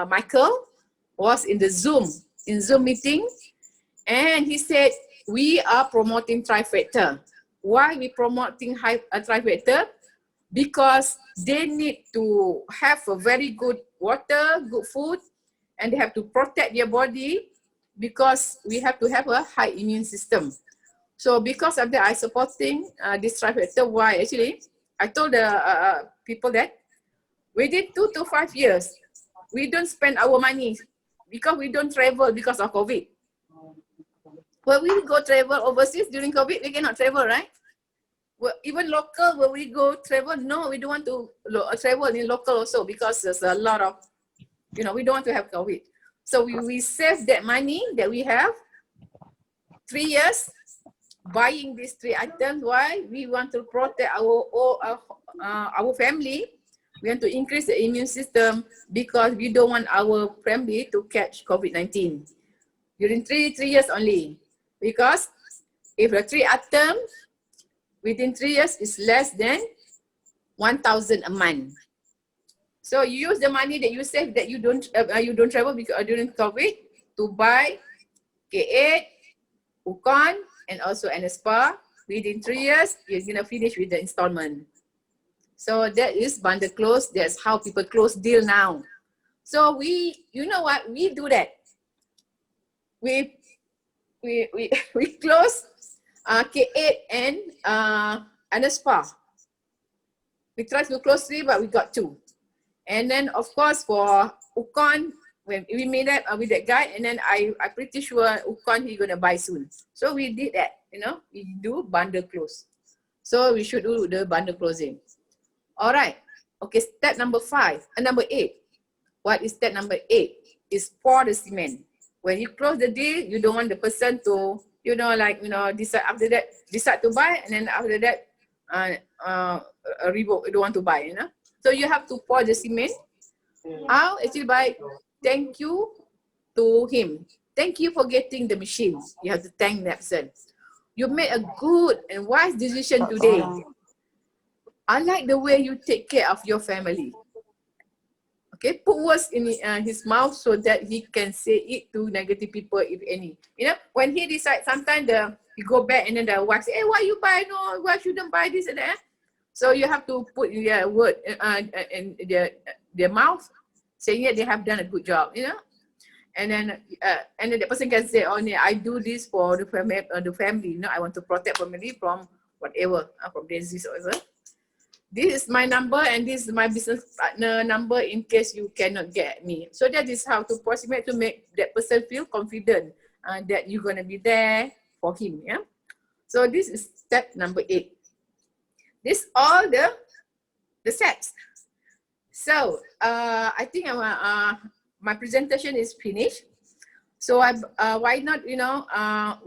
Michael was in the Zoom meeting, and he said we are promoting trifecta. Why we promoting trifecta? Because they need to have a very good water, good food, and they have to protect their body because we have to have a high immune system. So because of that, I supporting this trifecta. Why? Actually, I told the people that within 2 to 5 years, we don't spend our money because we don't travel because of COVID. When we go travel overseas during COVID, we cannot travel, right? Well, even local, when we go travel, no, we don't want to travel in local also because there's a lot of, we don't want to have COVID. So we save that money that we have, 3 years, buying these 3 items. Why? We want to protect our family. We want to increase the immune system because we don't want our family to catch COVID-19 during 3 years only. Because if the 3 items within 3 years is less than 1,000 a month. So you use the money that you save that you don't travel because during COVID to buy K8, Ukon, and also NSPA. Within 3 years, you're gonna finish with the installment. So that is bundle close. That's how people close deal now. So you know what? We do that. We close K8 and NSPA. We tried to close 3, but we got 2. And then of course for Ukon, when we made that with that guy, and then I'm pretty sure Ukon he's gonna buy soon. So we did that, we do bundle close. So we should do the bundle closing. All right. Okay, step number 8. What is step number 8? Is pour the cement. When you close the deal, you don't want the person to, decide after that, decide to buy, and then after that, revoke, you don't want to buy, So you have to pour the cement. How? Actually by thank you to him. Thank you for getting the machine. You have to thank that person. You made a good and wise decision today. I like the way you take care of your family. Okay, put words in his mouth so that he can say it to negative people, if any. When he decides, sometimes You go back and then the wife say, hey, why you buy? No, why shouldn't buy this and that? So you have to put their word in their mouth, saying that they have done a good job, you know. And then the person can say, oh, yeah, I do this for the family, you know, I want to protect family from whatever, from disease or whatever. This is my number and this is my business partner number in case you cannot get me. So that is how to proximate to make that person feel confident that you're going to be there for him. Yeah. So this is step number 8. This all the steps. So I think my presentation is finished. So why not, you know,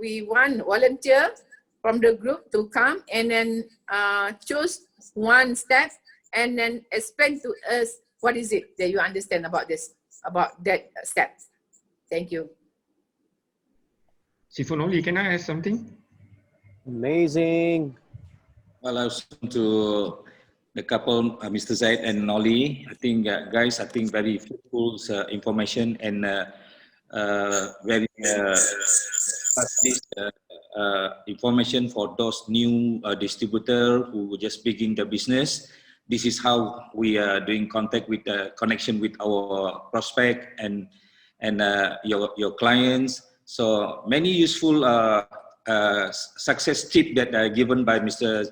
we want volunteer from the group to come and then choose one step and then explain to us what is it that you understand about this, about that step. Thank you. Sifunoli, can I ask something? Amazing. Well, I was to the couple, Mr. Zaid and Noli. I think, guys, I think very fruitful information and very this information for those new distributor who just begin the business. This is how we are doing contact with connection with our prospect and your clients. So many useful success tips that are given by Mr.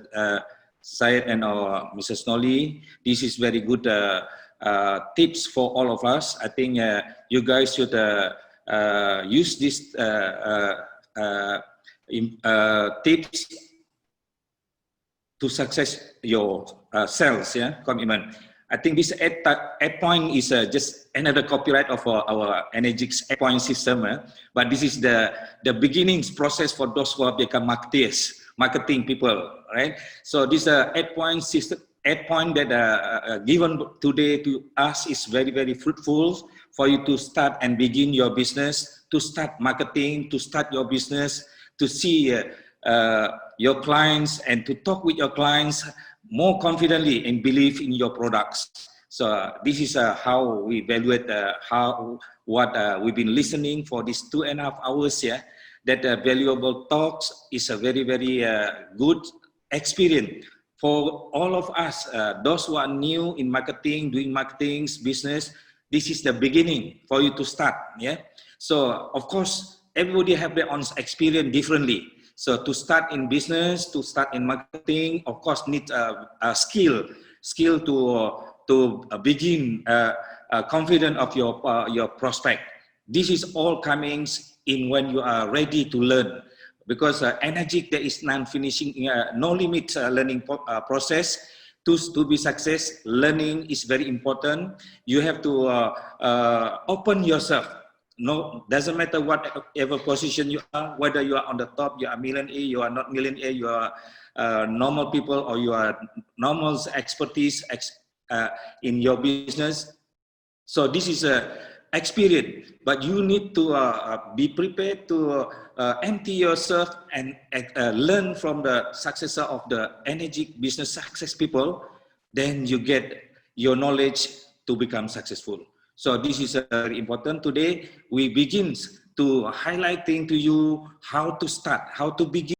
Syed and Mrs. Noli. This is very good tips for all of us. I think you guys should use this tips to success your sales, yeah, commitment. I think this 8 point is just another copyright of our Enagic 8 point system, but this is the beginnings process for those who have become marketeers, marketing people, right? So this 8 point system, 8 point that given today to us is very, very fruitful for you to start and begin your business, to start marketing, to start your business, to see your clients and to talk with your clients more confidently and believe in your products. So this is how we evaluate what we've been listening for these 2.5 hours here. That valuable talks is a very, very good experience for all of us. Those who are new in marketing, doing marketing business, this is the beginning for you to start. Yeah. So of course, everybody have their own experience differently. So to start in business, to start in marketing, of course, need a skill to begin confident of your prospect. This is all coming in when you are ready to learn. Because Enagic, there is non-finishing, no limit learning process. To be success, learning is very important. You have to open yourself. No, doesn't matter whatever position you are, whether you are on the top, you are millionaire, you are not millionaire, you are normal people, or you are normal expertise in your business. So this is a experience, but you need to be prepared to empty yourself and learn from the successor of the Enagic business success people. Then you get your knowledge to become successful. So this is very important. Today we begin to highlighting to you how to start, how to begin